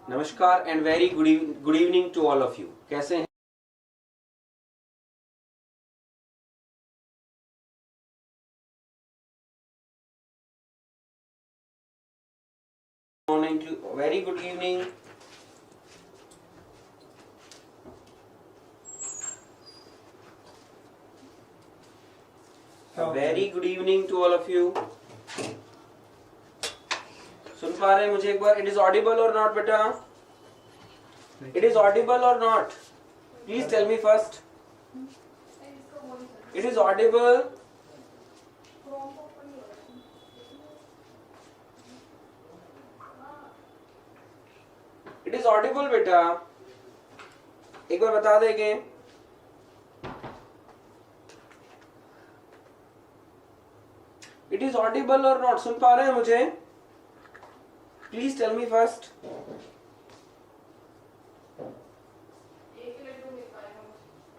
नमस्कार and very good evening to all of you. कैसे हैं? Very good evening. Very good evening to all of you. सुन पा रहे हैं मुझे एक बार? It is audible or not बेटा? It is audible or not? Please tell me first. It is audible? It is audible बेटा? एक बार बता देंगे। It is audible or not? सुन पा रहे हैं मुझे? Please tell me first.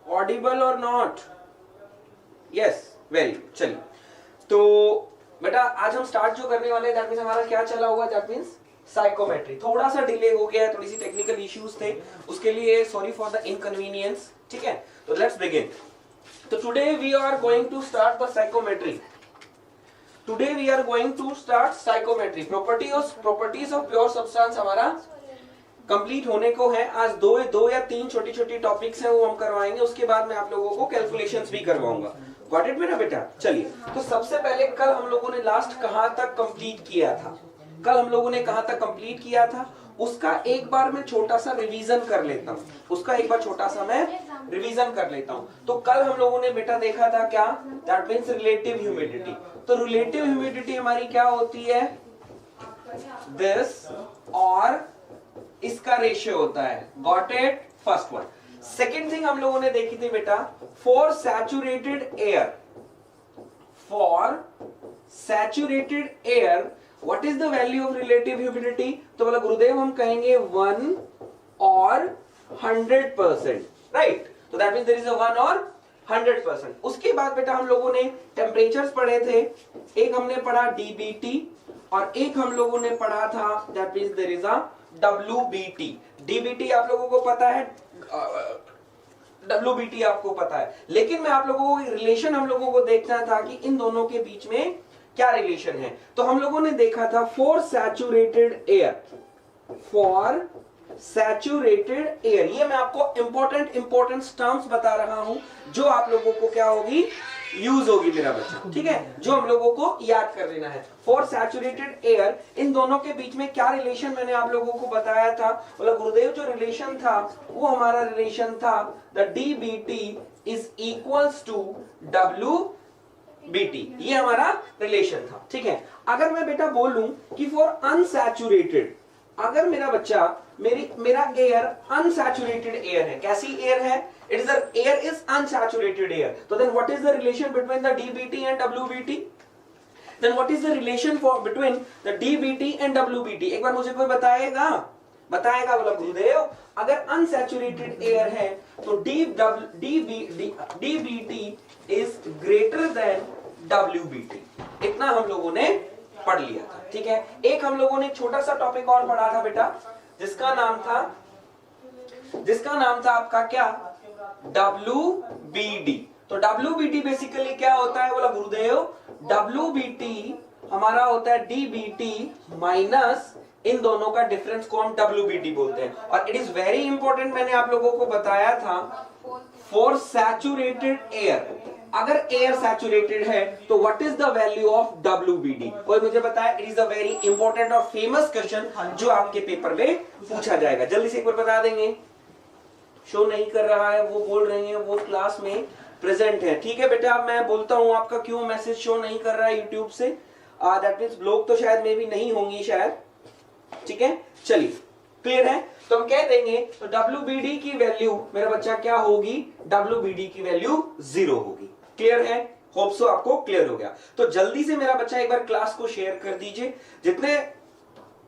Audible or not? Yes, very. चलिए, तो बेटा आज हम स्टार्ट जो करने वाले हैं, दैट मींस हमारा क्या चला हुआ? That means psychometry. थोड़ा सा डिले हो गया है, थोड़ी सी टेक्निकल इश्यूज थे, उसके लिए सॉरी फॉर द इनकन्वीनियंस। ठीक है, तो लेट्स बिगिन। तो today we are going to start the psychrometry. Today we are going to start psychometry. Properties of pure substance हमारा कंप्लीट होने को है। आज दो या तीन छोटी छोटी टॉपिक्स हैं, वो हम करवाएंगे। उसके बाद मैं आप लोगों को कैलकुलेशंस भी करवाऊंगा। गॉट इट मेरा बेटा? चलिए, तो सबसे पहले कल हम लोगों ने लास्ट कहां तक कंप्लीट किया था? कल हम लोगों ने कहां तक कंप्लीट किया था उसका एक बार मैं छोटा सा रिवीजन कर लेता हूं। कर लेता हूं। तो कल हम लोगों ने बेटा देखा था क्या? That means relative humidity. तो रिलेटिव ह्यूमिडिटी हमारी क्या होती है? दिस और इसका रेशियो होता है। Got it? First one. Second thing हम लोगों ने देखी थी बेटा, for saturated air what is the value of relative humidity? तो बोला गुरुदेव हम कहेंगे 1 और 100%, राइट? तो that means there is a 1 और 100%। उसके बाद बेटा हम लोगों ने टेम्परेचर्स पढ़े थे। एक हमने पढ़ा डीबीटी और एक हम लोगों ने पढ़ा था that means there is a WBT. DBT आप लोगों को पता है, डब्ल्यूबीटी आपको पता है, लेकिन मैं आप लोगों को रिलेशन हम लोगों को देखना था कि इन दोनों के बीच में क्या रिलेशन है। तो हम लोगों ने देखा था फॉर सैचुरेटेड एयर, ये मैं आपको इंपॉर्टेंट टर्म्स बता रहा हूं जो आप लोगों को क्या होगी? यूज होगी मेरा बच्चा। ठीक है, जो हम लोगों को याद कर लेना है। फॉर सैचुरेटेड एयर, इन दोनों के बीच में क्या रिलेशन मैंने आप लोगों को बताया था? बोला गुरुदेव जो रिलेशन था वो हमारा रिलेशन था the DBT is equals to WBT. ये हमारा रिलेशन था। ठीक है, अगर मैं बेटा बोलूं कि फॉर अनसैचुरेटेड, अगर मेरा बच्चा मेरा एयर अनसैचुरेटेड एयर है, कैसी एयर है? It is the air is unsaturated air. तो then what is the relation between the DBT and WBT? Then what is the relation for between the DBT and WBT? एक बार मुझे कोई बताएगा? बोला गुरुदेव अगर अनसैचुरेटेड एयर है तो DBT is greater than WBT. इतना हम लोगों ने पढ़ लिया था। ठीक है, एक हम लोगों ने छोटा सा टॉपिक और पढ़ा था बेटा, जिसका नाम था आपका क्या? WBD। तो WBD बेसिकली क्या होता है? बोला गुरुदेव WBD हमारा होता है DBT माइनस इन दोनों का डिफरेंस को हम WBD बोलते हैं। और इट इज वेरी इंपॉर्टेंट, मैंने आप लोगों को बताया था फॉर सैचुरेटेड एयर, अगर एयर सैचुरेटेड है तो what is the value of WBD? कोई मुझे बताया? It is a very important और फेमस क्वेश्चन जो आपके पेपर में पूछा जाएगा। जल्दी से एक बार बता देंगे। शो नहीं कर रहा है, वो बोल रहे हैं वो क्लास में प्रेजेंट है। ठीक है बेटा, अब मैं बोलता हूं आपका क्यों मैसेज शो नहीं कर रहा है यूट्यूब से। दैट मींस लोग तो शायद में भी नहीं होंगी शायद। ठीक है, चलिए क्लियर है? तो हम कह देंगे तो WBD की वैल्यू मेरा बच्चा क्या होगी? WBD की वैल्यू 0 होगी। क्लियर है? होप सो आपको क्लियर हो गया। तो जल्दी से मेरा बच्चा एक बार क्लास को शेयर कर दीजिए। जितने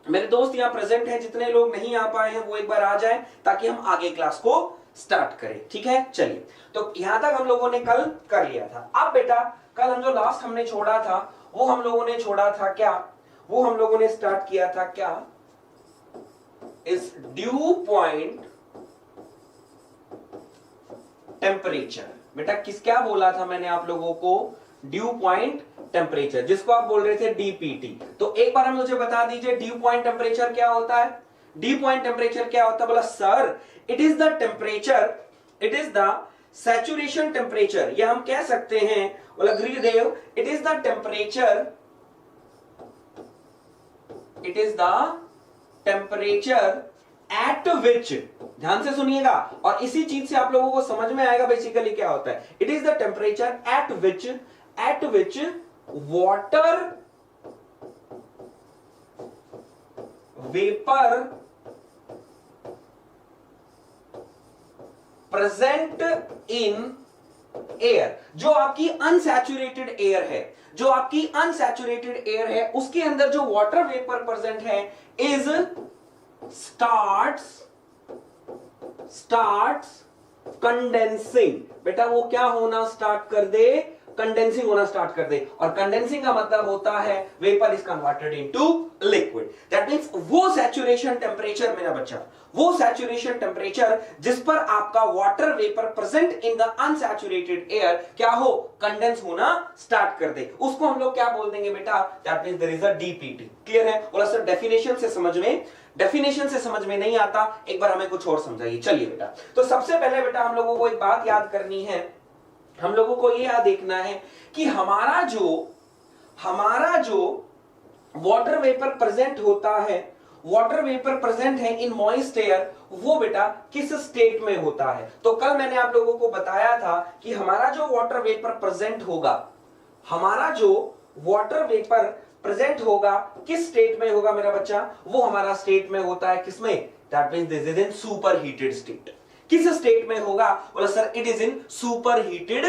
मेरे दोस्त यहाँ प्रेजेंट हैं, जितने लोग नहीं आ पाए हैं वो एक बार आ जाएं ताकि हम आगे क्लास को स्टार्ट करें। ठीक है, चलिए तो यहां तक हम लोगों ने कल कर लिया था। अब बेटा कल हम जो लास्ट हमने छोड़ा था वो हम लोगों ने छोड़ा था क्या? वो हम लोगों ने स्टार्ट किया था क्या, इस ड्यू पॉइंट टेम्परेचर। बेटा क्या बोला था मैंने आप लोगों को, ड्यू पॉइंट टेम्परेचर, जिसको आप बोल रहे थे डीपीटी। तो एक बार मुझे बता दीजिए ड्यू पॉइंट टेम्परेचर क्या होता है। ड्यू पॉइंट टेम्परेचर क्या होता है? बोला sir it is the temperature, it is the saturation temperature, या हम कह सकते हैं, बोला Gurudev it is the temperature, it is the temperature at विच, ध्यान से सुनिएगा और इसी चीज से आप लोगों को समझ में आएगा बेसिकली क्या होता है। It is the temperature at which water vapour present in air, जो आपकी अनसैचुरेटेड एयर है, जो आपकी अनसैचुरेटेड एयर है उसके अंदर जो वाटर वेपर प्रेजेंट है इज स्टार्ट्स कंडेंसिंग। बेटा वो क्या होना स्टार्ट कर दे, कंडेंसिंग होना स्टार्ट कर दे, और कंडेंसिंग का मतलब होता है vapour is converted into liquid. That means वो सैचुरेशन टेम्परेचर मेरा बच्चा, वो सैचुरेशन टेम्परेचर जिस पर आपका water vapour present in the unsaturated air क्या हो, कंडेंस होना स्टार्ट कर दे, उसको हम लोग क्या बोल देंगे बेटा, that means there is a DPT. Clear है? बोला सर डेफिनेशन से समझ में नहीं आता, एक बार हमें कुछ और समझाइए। चलिए बेटा, तो सबसे पहले बेटा हम लोगों को एक बात याद करनी है, हम लोगों को यह देखना है कि हमारा जो वाटर वेपर प्रेजेंट होता है, वाटर वेपर प्रेजेंट है इन मॉइस्ट एयर, वो बेटा किस स्टेट में होता है। तो कल मैंने आप लोगों को बताया था कि हमारा जो वाटर वेपर प्रेजेंट होगा, हमारा जो वाटर वेपर प्रेजेंट होगा किस स्टेट में होगा मेरा बच्चा, वो हमारा स्टेट में होता है किसमें, that means this is in super heated state. किस स्टेट में होगा, बोला sir it is in super heated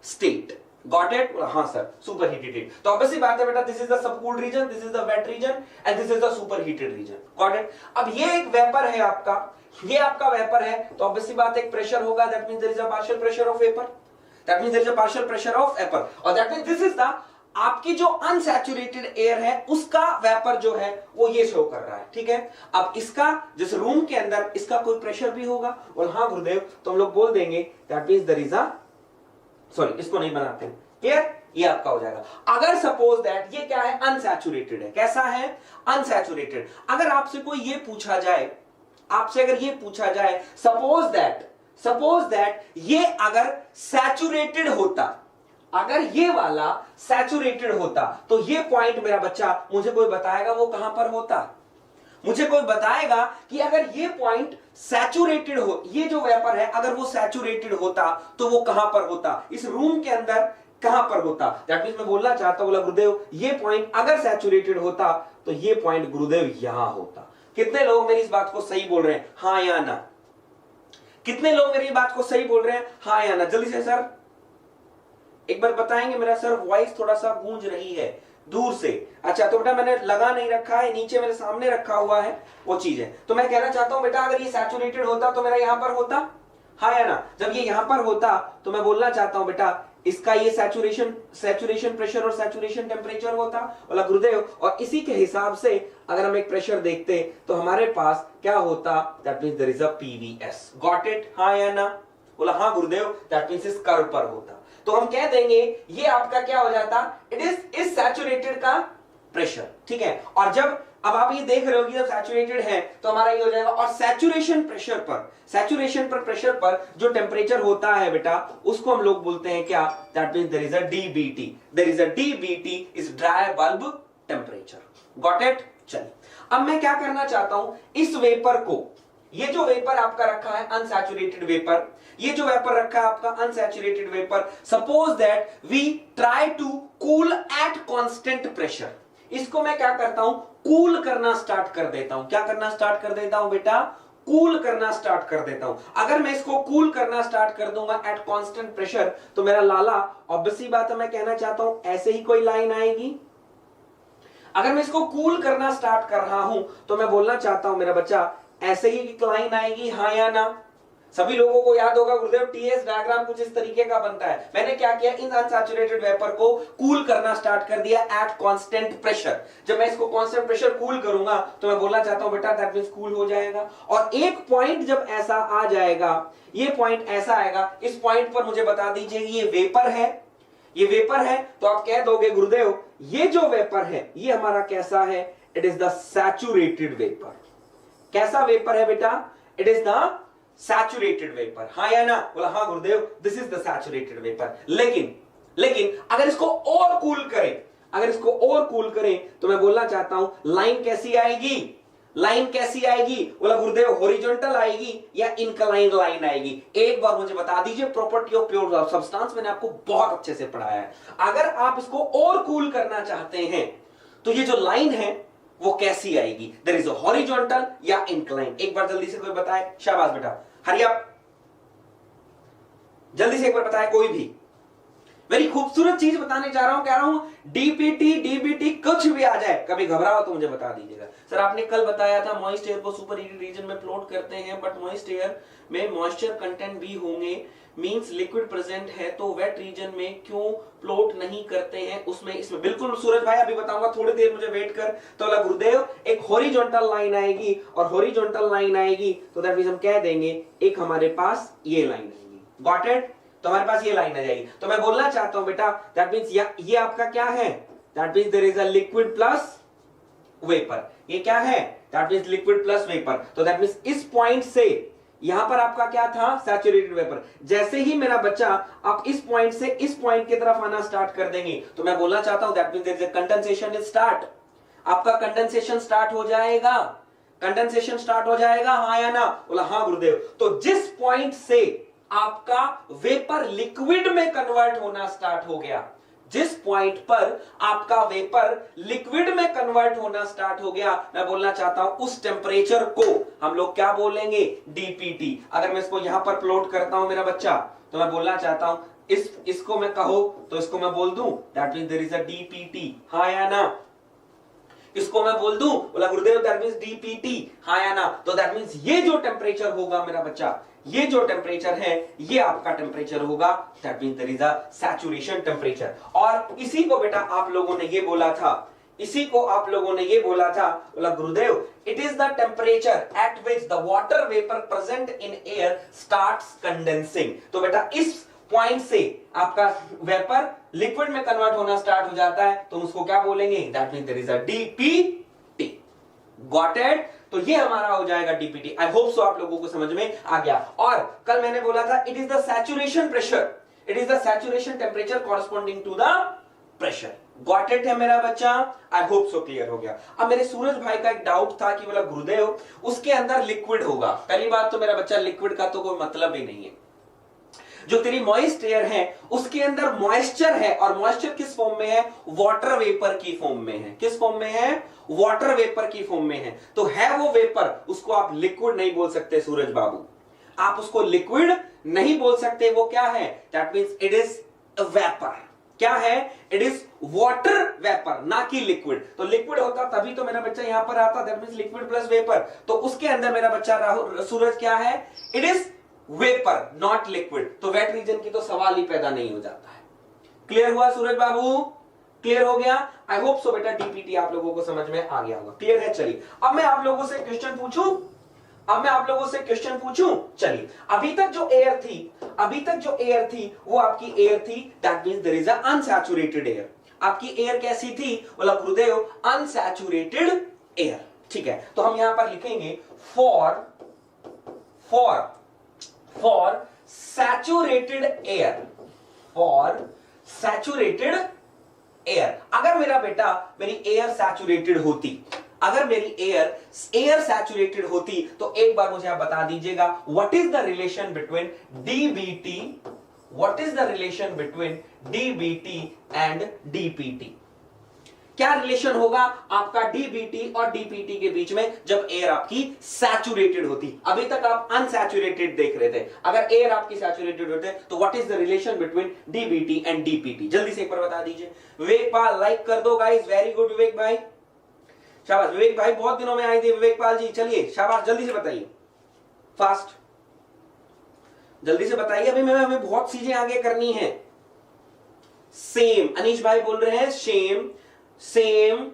state. Got it? हाँ सर सुपर हीटेड। तो ऑब्वियसली बात है बेटा, this is the subcooled region, this is the wet region and this is the super heated region. Got it? अब ये एक vapour है आपका, ये आपका वेपर है, तो ऑब्वियसली बात है एक प्रेशर होगा, that means there is a partial pressure of vapour, that means there is a partial pressure of vapour, और that means this is the आपकी जो अनसैचुरेटेड एयर है उसका वेपर जो है वो ये शो कर रहा है। ठीक है? अब इसका जिस रूम के अंदर इसका कोई प्रेशर भी होगा, और हाँ गुरुदेव, तो हम लोग बोल देंगे that means there is a, sorry इसको नहीं बनाते, क्लियर? ये आपका हो जाएगा। अगर सपोज दैट ये क्या है, अनसैचुरेटेड है। कैसा है? अनसैचुरेटेड। अगर आपसे कोई ये पूछा जाए, आपसे अगर ये पूछा जाए सपोज दैट ये अगर सैचुरेटेड होता, अगर ये वाला सैचुरेटेड होता, तो ये पॉइंट मेरा बच्चा मुझे कोई बताएगा वो कहां पर होता, मुझे कोई बताएगा कि अगर ये पॉइंट सैचुरेटेड हो, ये जो वेपर है अगर वो सैचुरेटेड होता तो वो कहां पर होता, इस रूम के अंदर कहां पर होता। दैट मींस मैं बोलना चाहता हूं, बोला गुरुदेव ये पॉइंट अगर सैचुरेटेड होता तो ये पॉइंट गुरुदेव यहां होता। कितने लोग मेरी इस बात को सही बोल रहे हैं, हाँ या ना? कितने लोग मेरी बात को सही बोल रहे हैं, हाँ या ना? जल्दी से सर एक बार बताएंगे। मेरा सर वॉइस थोड़ा सा गूंज रही है दूर से। अच्छा, तो बेटा मैंने लगा नहीं रखा है, नीचे मेरे सामने रखा हुआ है वो चीज है। तो मैं कहना चाहता हूं बेटा अगर ये सैचुरेटेड होता तो मेरा यहां पर होता, हाँ या ना? जब ये यहां पर होता तो मैं बोलना चाहता हूं बेटा इसका ये सैचुरेशन प्रेशर और सैचुरेशन टेम्परेचर होता। बोला गुरुदेव, और इसी के हिसाब से अगर हम एक प्रेशर देखते तो हमारे पास क्या होता, that means there is a PVS. Got it? हाँ या ना? बोला हाँ गुरुदेव, दैट मींस इस कर्व पर होता। तो हम कह देंगे ये आपका क्या हो जाता, इट इज सैचुरेटेड का प्रेशर। ठीक है? और जब अब आप ये देख रहे हो कि जब सैचुरेटेड है तो हमारा ये हो जाएगा, और सैचुरेशन पर प्रेशर पर जो टेम्परेचर होता है बेटा उसको हम लोग बोलते हैं क्या, that means there is a DBT. There is a DBT is dry bulb temperature. Got it? चलिए अब मैं क्या करना चाहता हूं, इस वेपर को, ये जो वेपर आपका रखा है अनसैचुरेटेड वेपर, ये जो वेपर रखा है आपका unsaturated vapour, suppose that we try to cool at constant pressure, इसको मैं क्या करता हूं, कूल करना स्टार्ट कर देता हूं। क्या करना स्टार्ट कर देता हूं बेटा, कूल करना स्टार्ट कर देता हूं। अगर मैं इसको कूल करना स्टार्ट कर दूंगा एट कांस्टेंट प्रेशर तो मेरा लाला, ऑब्वियसली बात है मैं कहना चाहता हूं ऐसे ही कोई लाइन आएगी। अगर मैं इसको कूल करना स्टार्ट कर रहा हूं तो मैं बोलना चाहता हूं मेरा बच्चा ऐसे ही एक लाइन आएगी, हाँ या ना? सभी लोगों को याद होगा गुरुदेव टीएस डायग्राम कुछ इस तरीके का बनता है। मैंने क्या किया, इन अनसैचुरेटेड वेपर को कूल करना स्टार्ट कर दिया एट कांस्टेंट प्रेशर। जब मैं इसको कांस्टेंट प्रेशर कूल करूंगा तो मैं बोलना चाहता हूं बेटा दैट मींस कूल हो जाएगा। और एक पॉइंट जब ऐसा आ जाएगा, ये पॉइंट ऐसा आएगा, इस पॉइंट पर मुझे बता दीजिए ये वेपर है, ये वेपर है, तो आप कह दोगे गुरुदेव ये जो वेपर है ये हमारा कैसा है, it is the saturated vapour. कैसा वेपर है बेटा, it is the saturated vapour, हाँ या ना? बोला हाँ गुरुदेव this is the saturated vapour. लेकिन अगर इसको और कूल करें, अगर इसको और कूल करें तो मैं बोलना चाहता हूं लाइन कैसी आएगी, लाइन कैसी आएगी? बोला गुरुदेव हॉरिजॉन्टल आएगी या इंक्लाइंड लाइन आएगी? एक बार मुझे बता दीजिए, प्रॉपर्टी ऑफ प्योर सब्सटेंस मैंने आपको बहुत अच्छे से पढ़ाया है। अगर आप इसको और कूल करना चाहते हैं तो ये जो लाइन है वो कैसी आएगी, देयर इज अ हॉरिजॉन्टल या इंक्लाइंड? एक बार जल्दी से कोई बताए, शाबाश बेटा, हरी अप, जल्दी से एक बार बताए कोई भी। वेरी खूबसूरत चीज बताने जा रहा हूं, कह रहा हूं डीपीटी डीबीटी कुछ भी आ जाए, कभी घबराओ तो मुझे बता दीजिएगा। सर आपने कल बताया था मॉइस्ट एयर को सुपर हीटेड रीजन में प्लॉट करते हैं, बट मॉइस्ट एयर में मॉइस्चर कंटेंट भी होंगे, मींस लिक्विड प्रेजेंट है, तो वेट रीजन में क्यों प्लॉट नहीं करते हैं उसमें? इसमें बिल्कुल सूरज भाई अभी बताऊंगा, थोड़ी देर मुझे वेट कर। तो बोला गुरुदेव एक हॉरिजॉन्टल लाइन आएगी, और हॉरिजॉन्टल लाइन आएगी तो दैट मींस हम कह देंगे एक हमारे पास ये लाइन आएगी, गॉट इट? तो हमारे पास ये लाइन आ जाएगी। तो मैं बोलना चाहता हूं बेटा दैट मींस ये आपका क्या है, that means there is a liquid plus vapour. ये क्या है, that means liquid plus vapour. तो दैट मींस इस पॉइंट से यहां पर आपका क्या था, सैचुरेटेड वेपर। जैसे ही मेरा बच्चा आप इस पॉइंट से इस पॉइंट की तरफ आना स्टार्ट कर देंगे तो मैं बोलना चाहता हूं that means there is a condensation is start. आपका कंडेंसेशन स्टार्ट हो जाएगा, कंडेंसेशन स्टार्ट हो जाएगा, हाँ या ना? बोला हाँ गुरुदेव। तो जिस पॉइंट से आपका वेपर लिक्विड में कन्वर्ट होना स्टार्ट हो गया, जिस पॉइंट पर आपका वेपर लिक्विड में कन्वर्ट होना स्टार्ट हो गया, मैं बोलना चाहता हूं उस टेम्परेचर को हम लोग क्या बोलेंगे, डीपीटी। अगर मैं इसको यहां पर प्लॉट करता हूं मेरा बच्चा, तो मैं बोलना चाहता हूं इसको मैं कहो तो इसको मैं बोल दूं that means there is a DPT, हाँ या ना? इसको मैं बोल दूं, बोला गुरुदेव दैट मींस डीपीटी, हाँ या ना? तो दैट मींस ये जो टेम्परेचर होगा मेरा बच्चा, ये जो टेम्परेचर है ये आपका टेम्परेचर होगा, that means there is a saturation temperature. और इसी को बेटा आप लोगों ने ये बोला था, इसी को आप लोगों ने ये बोला था, बोला Gurudev it is the temperature at which the water vapour present in air starts condensing. तो बेटा इस पॉइंट से आपका वेपर लिक्विड में कन्वर्ट होना स्टार्ट हो जाता है तो उसको क्या बोलेंगे, that means there is a DPT, got it? तो ये हमारा हो जाएगा डीपीटी। आई होप सो आप लोगों को समझ में आ गया। और कल मैंने बोला था it is the saturation pressure, it is the saturation temperature corresponding to the pressure, got it है मेरा बच्चा? आई होप सो क्लियर हो गया। अब मेरे सूरज भाई का एक डाउट था कि बोला गुरुदेव उसके अंदर लिक्विड होगा। पहली बात तो मेरा बच्चा लिक्विड का तो कोई मतलब ही नहीं है, जो तेरी मॉइस्ट एयर है उसके अंदर मॉइस्चर है, और मॉइस्चर किस फॉर्म में है, वाटर वेपर की फॉर्म में है। किस फॉर्म में है, वाटर वेपर की फॉर्म में है। तो है वो वेपर, उसको आप लिक्विड नहीं बोल सकते सूरज बाबू, आप उसको लिक्विड नहीं बोल सकते। वो क्या है, that means it is a vapour. क्या है, इट इज वाटर वेपर, ना कि लिक्विड। तो लिक्विड होता तभी तो मेरा बच्चा यहां पर आता, that means liquid plus vapour. तो उसके अंदर मेरा बच्चा राहुल सूरज क्या है, it is vapour not liquid. तो वेट रीजन की तो सवाल ही पैदा नहीं हो जाता है। क्लियर हुआ सूरज बाबू, क्लियर हो गया? आई होप सो बेटा डीपीटी आप लोगों को समझ में आ गया होगा। क्लियर है? चलिए अब मैं आप लोगों से क्वेश्चन पूछूं, अब मैं आप लोगों से क्वेश्चन पूछूं। चलिए अभी तक जो एयर थी, अभी तक जो एयर थी वो आपकी एयर थी, that means there is a unsaturated air. आपकी एयर कैसी थी, बोला गुरुदेव अनसैचुरेटेड एयर। ठीक है, तो हम यहां पर लिखेंगे for saturated air, for saturated air. अगर मेरा बेटा मेरी एयर सैचुरेटेड होती, अगर मेरी एयर सैचुरेटेड होती तो एक बार मुझे आप बता दीजिएगा what is the relation between DBT, what is the relation between DBT and DPT? क्या रिलेशन होगा आपका डीबीटी और डीपीटी के बीच में जब एयर आपकी सैचुरेटेड होती? अभी तक आप अनसैचुरेटेड देख रहे थे, अगर एयर आपकी सैचुरेटेड होते तो what is the relation between DBT and DPT? जल्दी से एक बार बता दीजिए। विवेक पाल लाइक कर दो गाइस, वेरी गुड विवेक भाई, शाबाश। विवेक भाई बहुत दिनों में आए थे विवेक पाल जी, चलिए शाबाश, जल्दी से बताइए फास्ट। जल्दी से बताइए, अभी मैं हमें बहुत चीजें आगे करनी है। सेम, अनीश भाई बोल रहे हैं सेम, सेम,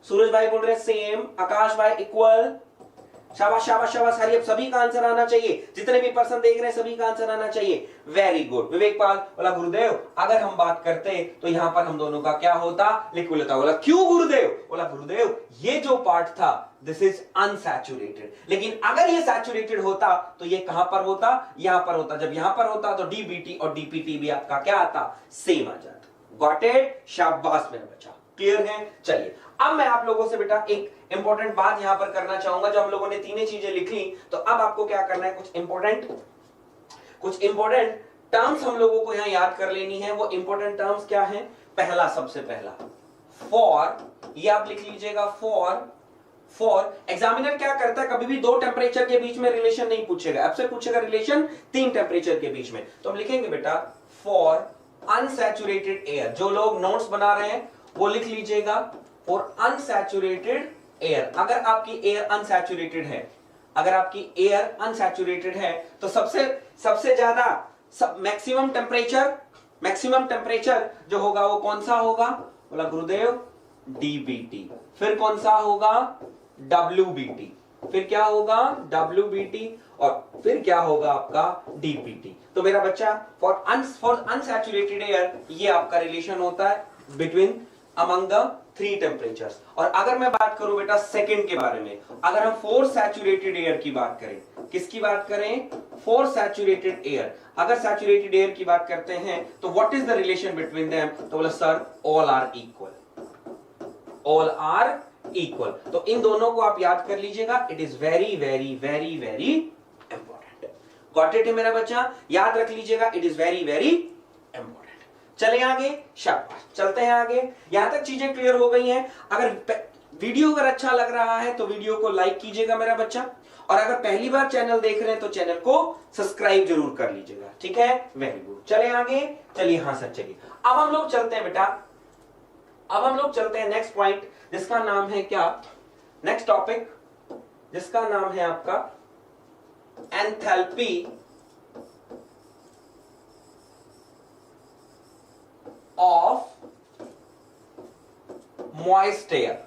सूरज भाई बोल रहे हैं सेम, आकाश भाई इक्वल, शाबाश शाबाश शाबाश, हरी, अब सभी का आंसर आना चाहिए, जितने भी पर्सन देख रहे हैं सभी का आंसर आना चाहिए, वेरी गुड। विवेक पाल बोला गुरुदेव अगर हम बात करते तो यहां पर हम दोनों का क्या होता, लिक्विड होता। बोला क्यों गुरुदेव, बोला गुरुदेव ये जो पार्ट था दिस इज अनसैचुरेटेड, लेकिन अगर ये सैचुरेटेड होता तो ये कहां पर होता, यहां पर होता, जब यहां पर होता तो डीबीटी और डीपीटी भी आपका क्या आता, सेम आ जाता। गॉट इट, शाबाश मेरा बच्चा, क्लियर है। चलिए अब मैं आप लोगों से बेटा एक इंपॉर्टेंट बात यहां पर करना चाहूंगा, जो हम लोगों ने तीनों चीजें लिख ली, तो अब आपको क्या करना है, कुछ इंपॉर्टेंट टर्म्स हम लोगों को यहां याद कर लेनी है। वो इंपॉर्टेंट टर्म्स क्या है, पहला, सबसे पहला फॉर, ये आप लिख लीजिएगा फॉर एग्जामिनर क्या करता है, कभी भी दो टेम्परेचर के बीच में रिलेशन नहीं पूछेगा, आपसे पूछेगा रिलेशन तीन टेम्परेचर के बीच में, तो हम लिखेंगे बेटा फॉर अनसैचुरेटेड एयर। जो लोग नोट्स बना रहे हैं वो लिख लीजिएगा फॉर अनसैचुरेटेड एयर। अगर आपकी एयर अनसैचुरेटेड है, अगर आपकी एयर अनसैचुरेटेड है तो सबसे ज्यादा मैक्सिमम टेम्परेचर जो होगा वो कौन सा होगा, बोला गुरुदेव डीबीटी, फिर कौन सा होगा डब्ल्यूबीटी, फिर क्या होगा डब्ल्यूबीटी, और फिर क्या होगा आपका डीपीटी। तो मेरा बच्चा फॉर अनसैचुरेटेड एयर ये आपका रिलेशन होता है between among the three temperatures. और अगर मैं बात करूं बेटा सेकंड के बारे में, अगर हम फॉर सैचुरेटेड एयर की बात करें, किसकी बात करें, फॉर सैचुरेटेड एयर, अगर सैचुरेटेड एयर की बात करते हैं तो what is the relation between them, तो बोला sir all are equal, all are equal. तो इन दोनों को आप याद कर लीजिएगा, it is very very very very important. Got it है मेरा बच्चा, याद रख लीजिएगा, it is very very important. चले आगे, शाबाश, चलते हैं आगे। यहां तक चीजें क्लियर हो गई हैं। अगर वीडियो अगर अच्छा लग रहा है तो वीडियो को लाइक कीजिएगा मेरा बच्चा, और अगर पहली बार चैनल देख रहे हैं तो चैनल को सब्सक्राइब जरूर कर लीजिएगा, ठीक है, वेरी गुड। चले आगे, चलिए, हाँ सर चलिए, अब हम लोग चलते हैं बेटा, अब हम लोग चलते हैं नेक्स्ट पॉइंट, जिसका नाम है क्या, नेक्स्ट टॉपिक जिसका नाम है आपका enthalpy of moist air.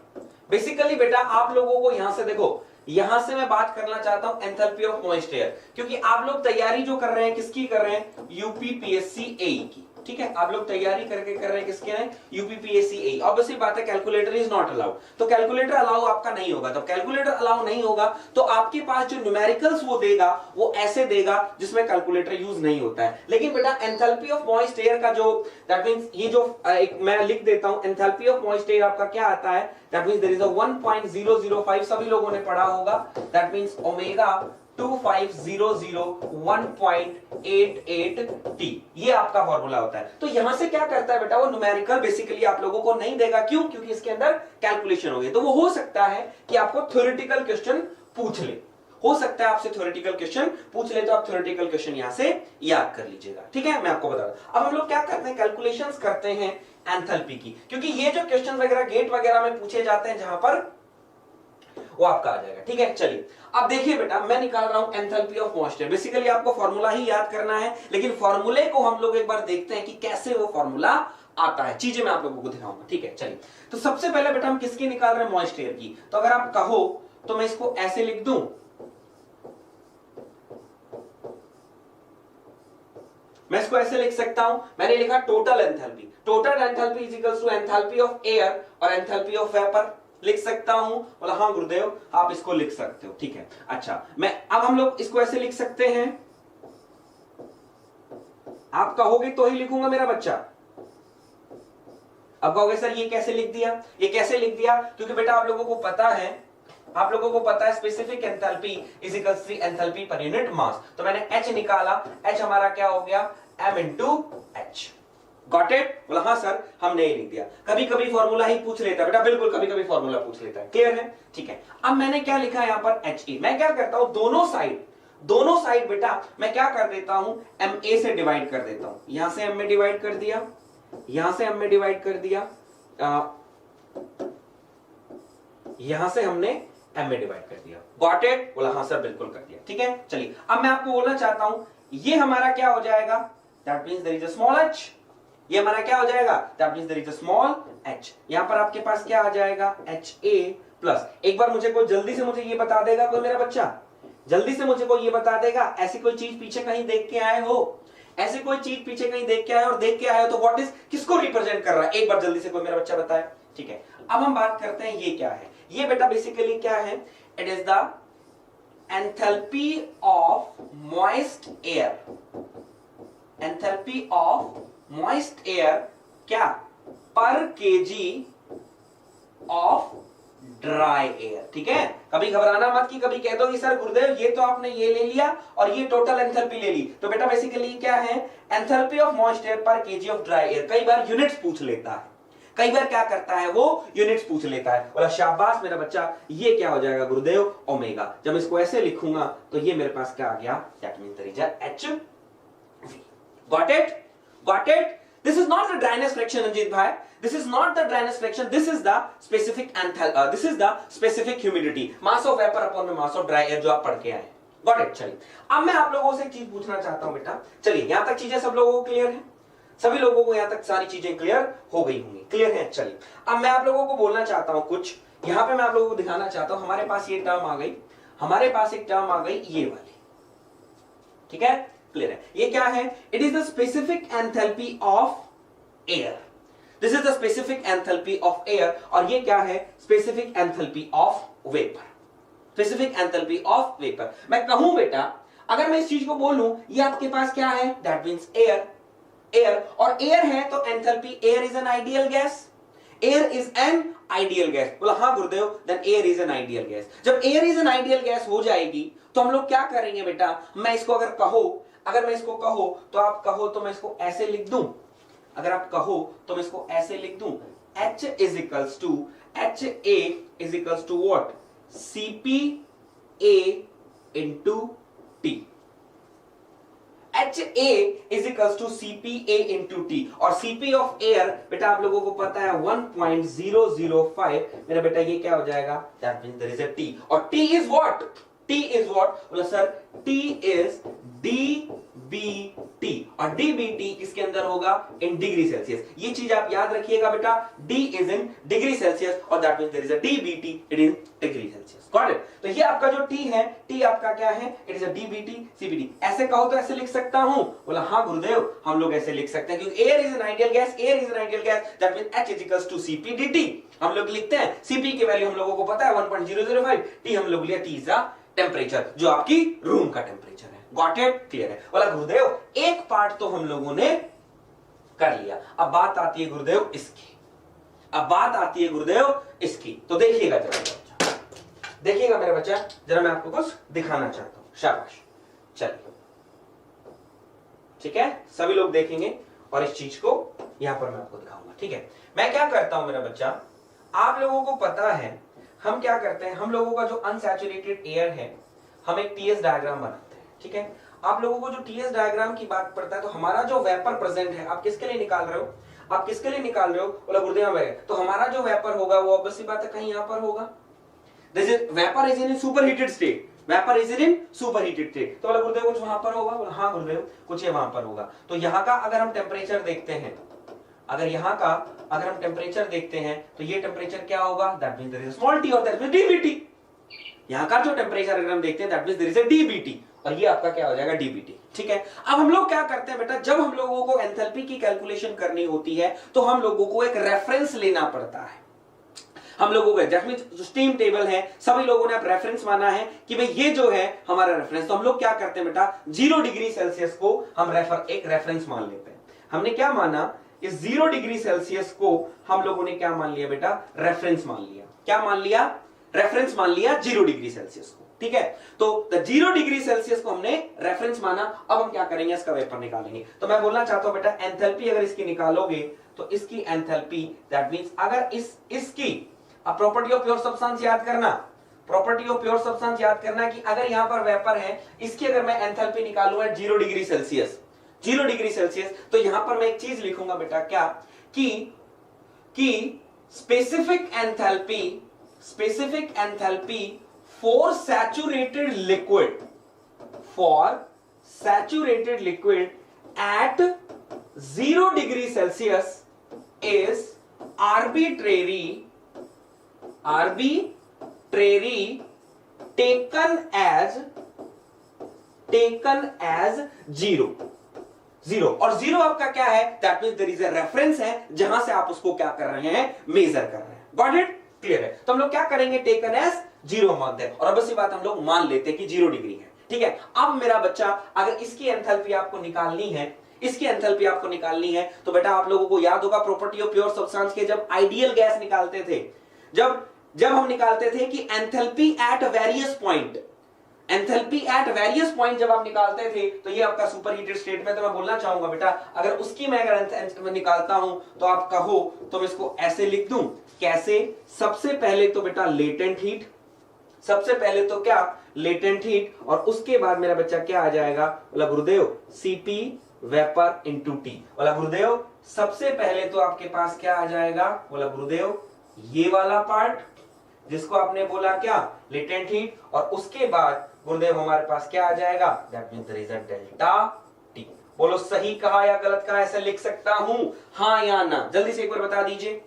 Basically बेटा आप लोगों को यहां से देखो, यहां से मैं बात करना चाहता हूं एंथैल्पी ऑफ मॉइस्ट एयर, क्योंकि आप लोग तैयारी जो कर रहे हैं किसकी कर रहे हैं, यूपीपीएससी एई की, ठीक है, आप लोग तैयारी करके कर रहे हैं किसके हैं, यूपीपीएससी एई। ऑब्वियसली बात है कैलकुलेटर इज नॉट अलाउड, तो कैलकुलेटर अलाउ आपका नहीं होगा। तो कैलकुलेटर अलाउ नहीं होगा तो आपके पास जो न्यूमेरिकल्स वो देगा वो ऐसे देगा जिसमें कैलकुलेटर यूज नहीं होता है। लेकिन बेटा एंथैल्पी ऑफ मॉइस्ट एयर का जो दैट मींस ये जो मैं लिख देता हूं, एंथैल्पी ऑफ मॉइस्ट एयर आपका क्या आता है, that means there is a 1.005, सभी लोगों ने पढ़ा होगा, दैट मींस ओमेगा 2500 1.88t, ये आपका फॉर्मूला होता है। तो यहां से क्या करता है बेटा, वो न्यूमेरिकल बेसिकली आप लोगों को नहीं देगा, क्यों, क्योंकि इसके अंदर कैलकुलेशन होगी। तो वो हो सकता है कि आपको थ्योरेटिकल क्वेश्चन पूछ ले, हो सकता है आपसे थ्योरेटिकल क्वेश्चन पूछ ले, तो आप थ्योरेटिकल क्वेश्चन यहां से याद कर लीजिएगा, ठीक है, मैं आपको बता दूं। अब हम लोग क्या करते हैं, कैलकुलेशंस करते हैं एंथैल्पी की, क्योंकि ये जो क्वेश्चन वगैरह गेट वगैरह में पूछे जाते हैं जहां पर वो आपका आ जाएगा, ठीक है। चलिए अब देखिए बेटा, मैं निकाल रहा हूं enthalpy of moist air. Basically आपको फॉर्मूला ही याद करना है, लेकिन फॉर्मूले को हम लोग एक बार देखते हैं कि कैसे वो फॉर्मूला आता है, चीजें मैं आप लोगों को दिखाऊंगा, ठीक है। चलिए, तो सबसे पहले बेटा हम किसकी निकाल रहे हैं, मॉइस्ट एयर की। तो अगर आप कहो तो मैं इसको ऐसे लिख दूं, मैं इसको ऐसे लिख सकता हूं, मैंने लिखा total enthalpy, total enthalpy is equals to enthalpy of air और एंथैल्पी ऑफ वेपर, लिख सकता हूं, बोला हाँ गुरुदेव आप इसको लिख सकते हो, ठीक है। अच्छा, मैं अब हम लोग इसको ऐसे लिख सकते हैं, आप कहोगे तो ही लिखूंगा मेरा बच्चा। अब कहोगे सर ये कैसे लिख दिया, ये कैसे लिख दिया, क्योंकि बेटा आप लोगों को पता है, आप लोगों को पता है specific enthalpy is equals to enthalpy per unit mass. तो मैंने H निकाला, H हमारा क्या हो गया, M into H। Got it, बोला हाँ सर हमने ये लिख दिया। कभी कभी फॉर्मूला ही पूछ लेता है बेटा, बिल्कुल कभी कभी फॉर्मूला पूछ लेता है, क्लियर है, ठीक है। अब मैंने क्या लिखा है यहां पर HE, मैं क्या करता हूं, दोनों साइड बेटा मैं क्या कर देता हूं, MA से डिवाइड कर देता हूं, यहां से M में डिवाइड कर दिया, यहां से M में डिवाइड कर दिया, यहां से हमने M में डिवाइड कर दिया। गॉट इट, बोला हाँ सर बिल्कुल कर दिया, ठीक है। चलिए अब मैं आपको बोलना चाहता हूं ये हमारा क्या हो जाएगा, that means there is a small h, ये हमारा क्या हो जाएगा, that means there is a small h। यहां पर आपके पास क्या आ जाएगा, HA प्लस। एक बार मुझे कोई जल्दी से मुझे ये बता देगा, कोई मेरा बच्चा जल्दी से मुझे कोई ये बता देगा, ऐसी कोई चीज पीछे कहीं देख के आए हो, ऐसी कोई चीज पीछे कहीं देख के आए और देख के आए हो तो व्हाट इज, किसको रिप्रेजेंट कर रहा है, एक बार जल्दी से कोई मेरा बच्चा बताए। ठीक है, अब हम बात करते हैं ये क्या है। ये बेटा बेसिकली क्या है, it is the enthalpy of moist air, enthalpy of moist air क्या, पर केजी ऑफ ड्राई एयर। ठीक है, कभी घबराना मत कि कभी कह दो कि सर गुरुदेव ये तो आपने ये ले लिया और ये टोटल एंथैल्पी ले ली, तो बेटा बेसिकली क्या है, एंथैल्पी ऑफ मॉइस्ट एयर पर केजी ऑफ ड्राई एयर। कई बार यूनिट्स पूछ लेता है, कई बार क्या करता है वो यूनिट्स पूछ लेता है, बोला शाबाश मेरा बच्चा, ये क्या हो जाएगा गुरुदेव, ओमेगा। जब इसको ऐसे लिखूंगा तो ये मेरे पास क्या आ गया, that means there is a HV। Got it, got it. This is not the dryness fraction, Ranjit bhai. This is not the dryness fraction. This is the specific this is the specific humidity, mass of vapor upon the mass of dry air, जो आप पढ़ के आए। Got it? चलिए, अब मैं आप लोगों से एक चीज पूछना चाहता हूं बेटा। चलिए, यहां तक चीजें सब लोगों को क्लियर है, सभी लोगों को यहां तक सारी चीजें क्लियर हो गई होंगी, क्लियर है। चलिए, अब मैं आप लोगों को बोलना चाहता हूं कुछ, यहां पे मैं आप लोगों को दिखाना चाहता हूं, हमारे पास ये टर्म आ गई, हमारे पास एक टर्म आ गई ये वाली। ठीक है, क्लियर है। ये क्या है, it is the specific enthalpy of air, this is the specific enthalpy of air, और ये क्या है, specific enthalpy of vapour, specific enthalpy of vapour. मैं कहूं बेटा, अगर मैं इस चीज को बोलूं, ये आपके पास क्या है, दैट मींस एयर, एयर, और एयर है तो enthalpy, air is an ideal gas, air is an ideal gas. बोला हाँ गुरुदेव, then air is an ideal gas. जब air is an ideal gas हो जाएगी तो हम लोग क्या करेंगे बेटा, मैं इसको अगर मैं इसको कहो तो आप कहो तो मैं इसको ऐसे लिख दूं, अगर आप कहो तो मैं इसको ऐसे लिख दूं, H is equals to HA is equals to what, CPA into T। HA is equals to CPA into T, और CP ऑफ एयर बेटा आप लोगों को पता है 1.005, मेरा बेटा ये क्या हो जाएगा, that means there is a T, और T is what, T is what, बोला सर T इज dBT, और dBT किसके अंदर होगा, इन डिग्री सेल्सियस। ये चीज आप याद रखिएगा बेटा, D is in degree Celsius और that means there is a dBT, it is degree Celsius. Got it. तो ये आपका जो T है, T आपका क्या है, it is a dBT CBT। ऐसे कहो तो ऐसे लिख सकता हूं, बोला हाँ गुरुदेव हम लोग ऐसे लिख सकते हैं, क्योंकि air is an ideal gas, air is an ideal gas, that means H is equals to CP dt। हम लोग लिखते हैं, CP की वैल्यू हम लोगों को पता है 1.005, T हम लोग लिया, T इज द टेंपरेचर, जो आपकी रूम का टेंपरेचर है। गॉट इट, क्लियर है। बोला गुरुदेव एक पार्ट तो हम लोगों ने कर लिया, अब बात आती है गुरुदेव इसकी, अब बात आती है गुरुदेव इसकी। तो देखिएगा जरा, देखिएगा मेरे बच्चा, जरा मैं आपको कुछ दिखाना चाहता हूं, शाबाश। चलिए, ठीक है, सभी लोग देखेंगे और इस चीज को यहां पर मैं आपको दिखाऊंगा। ठीक है, मैं क्या करता हूं मेरा बच्चा, आप लोगों को पता है हम क्या करते हैं, हम लोगों का जो अनसैचुरेटेड एयर है, हम एक टीएस डायग्राम बनाते हैं। ठीक है, आप लोगों को जो टीएस डायग्राम की बात पड़ता है, तो हमारा जो वेपर प्रेजेंट है, आप किसके लिए निकाल रहे हो, आप किसके लिए निकाल रहे हो, बोला गुरुदेव है, तो हमारा जो वेपर होगा वो ऑब्वियसली बात है कहीं यहां पर होगा, this is vapour is in superheated state, vapour is in superheated state, तो बोला गुरुदेव कुछ वहां पर होगा, बोला हाँ गुरुदेव कुछ ये वहां पर होगा। तो यहां का अगर हम टेम्परेचर देखते हैं, अगर यहां का अगर हम टेम्परेचर देखते हैं तो ये टेम्परेचर क्या होगा, that means there is small t और दैट मींस dBT। यहां का जो टेम्परेचर अगर हम देखते हैं that means there is a dBT, और ये आपका क्या हो जाएगा dBT। ठीक है, अब हम लोग क्या करते हैं बेटा, जब हम लोगों को एंथैल्पी की कैलकुलेशन करनी होती है तो हम लोगों को एक रेफरेंस लेना पड़ता है। हम लोगों को जो स्टीम टेबल है, सभी लोगों ने अब रेफरेंस माना है कि भाई ये जो है हमारा रेफरेंस, तो हम लोग क्या करते हैं बेटा, 0 डिग्री सेल्सियस को हम एक रेफरेंस मान लेते हैं। हमने क्या माना, इस 0 डिग्री सेल्सियस को हम लोगों ने क्या मान लिया बेटा, रेफरेंस मान लिया। क्या मान लिया, रेफरेंस मान लिया 0 डिग्री सेल्सियस को। ठीक है, तो 0 डिग्री सेल्सियस को हमने रेफरेंस माना। अब हम क्या करेंगे, इसका वेपर निकालेंगे। तो मैं बोलना चाहता हूं बेटा, एंथैल्पी अगर इसकी निकालोगे तो इसकी एंथैल्पी, दैट मींस अगर इसकी प्रॉपर्टी ऑफ प्योर सब्सटेंस याद करना, प्रॉपर्टी ऑफ प्योर सब्सटेंस याद करना कि अगर यहां पर वेपर है, इसकी अगर मैं एंथैल्पी निकालूंगा 0 डिग्री सेल्सियस, 0 डिग्री सेल्सियस, तो यहां पर मैं एक चीज लिखूंगा बेटा, क्या कि specific enthalpy for saturated liquid, for saturated liquid at 0 degree Celsius is arbitrary taken as zero. और जीरो आपका क्या है? That means there is a reference है जहां से आप उसको क्या कर रहे हैं, मेजर कर रहे हैं। Got it? क्लियर है? तो हम लोग क्या करेंगे, टेकन एज जीरो मानते हैं और अब बस ये बात हम लोग मान लेते हैं कि 0 डिग्री है। ठीक है, अब मेरा बच्चा अगर इसकी एंथैल्पी आपको निकालनी है, तो बेटा आप लोगों को याद होगा प्रॉपर्टी ऑफ प्योर सब्सटेंस के जब आइडियल गैस निकालते थे, जब हम निकालते थे कि एंथैल्पी एट वेरियस पॉइंट जब आप निकालते थे तो ये आपका सुपर हीटेड स्टेट में, तो मैं बोलना चाहूंगा बेटा अगर उसकी मैं अगर निकालता हूं तो आप कहो तो मैं इसको ऐसे लिख दूं। कैसे? सबसे पहले तो बेटा लेटेंट हीट, और उसके बाद मेरा बच्चा क्या आ जाएगा, बोला गुरुदेव Cp वेपर इंटू टी। बोला गुरुदेव सबसे पहले तो आपके पास क्या आ जाएगा, बोला गुरुदेव ये वाला पार्ट जिसको आपने बोला क्या, लेटेंट हीट, और उसके बाद गुरुदेव हमारे पास क्या आ जाएगा, that means there is a delta T. बोलो सही कहा या गलत कहा, ऐसे लिख सकता हूं, हां या ना? जल्दी से एक बार बता दीजिए।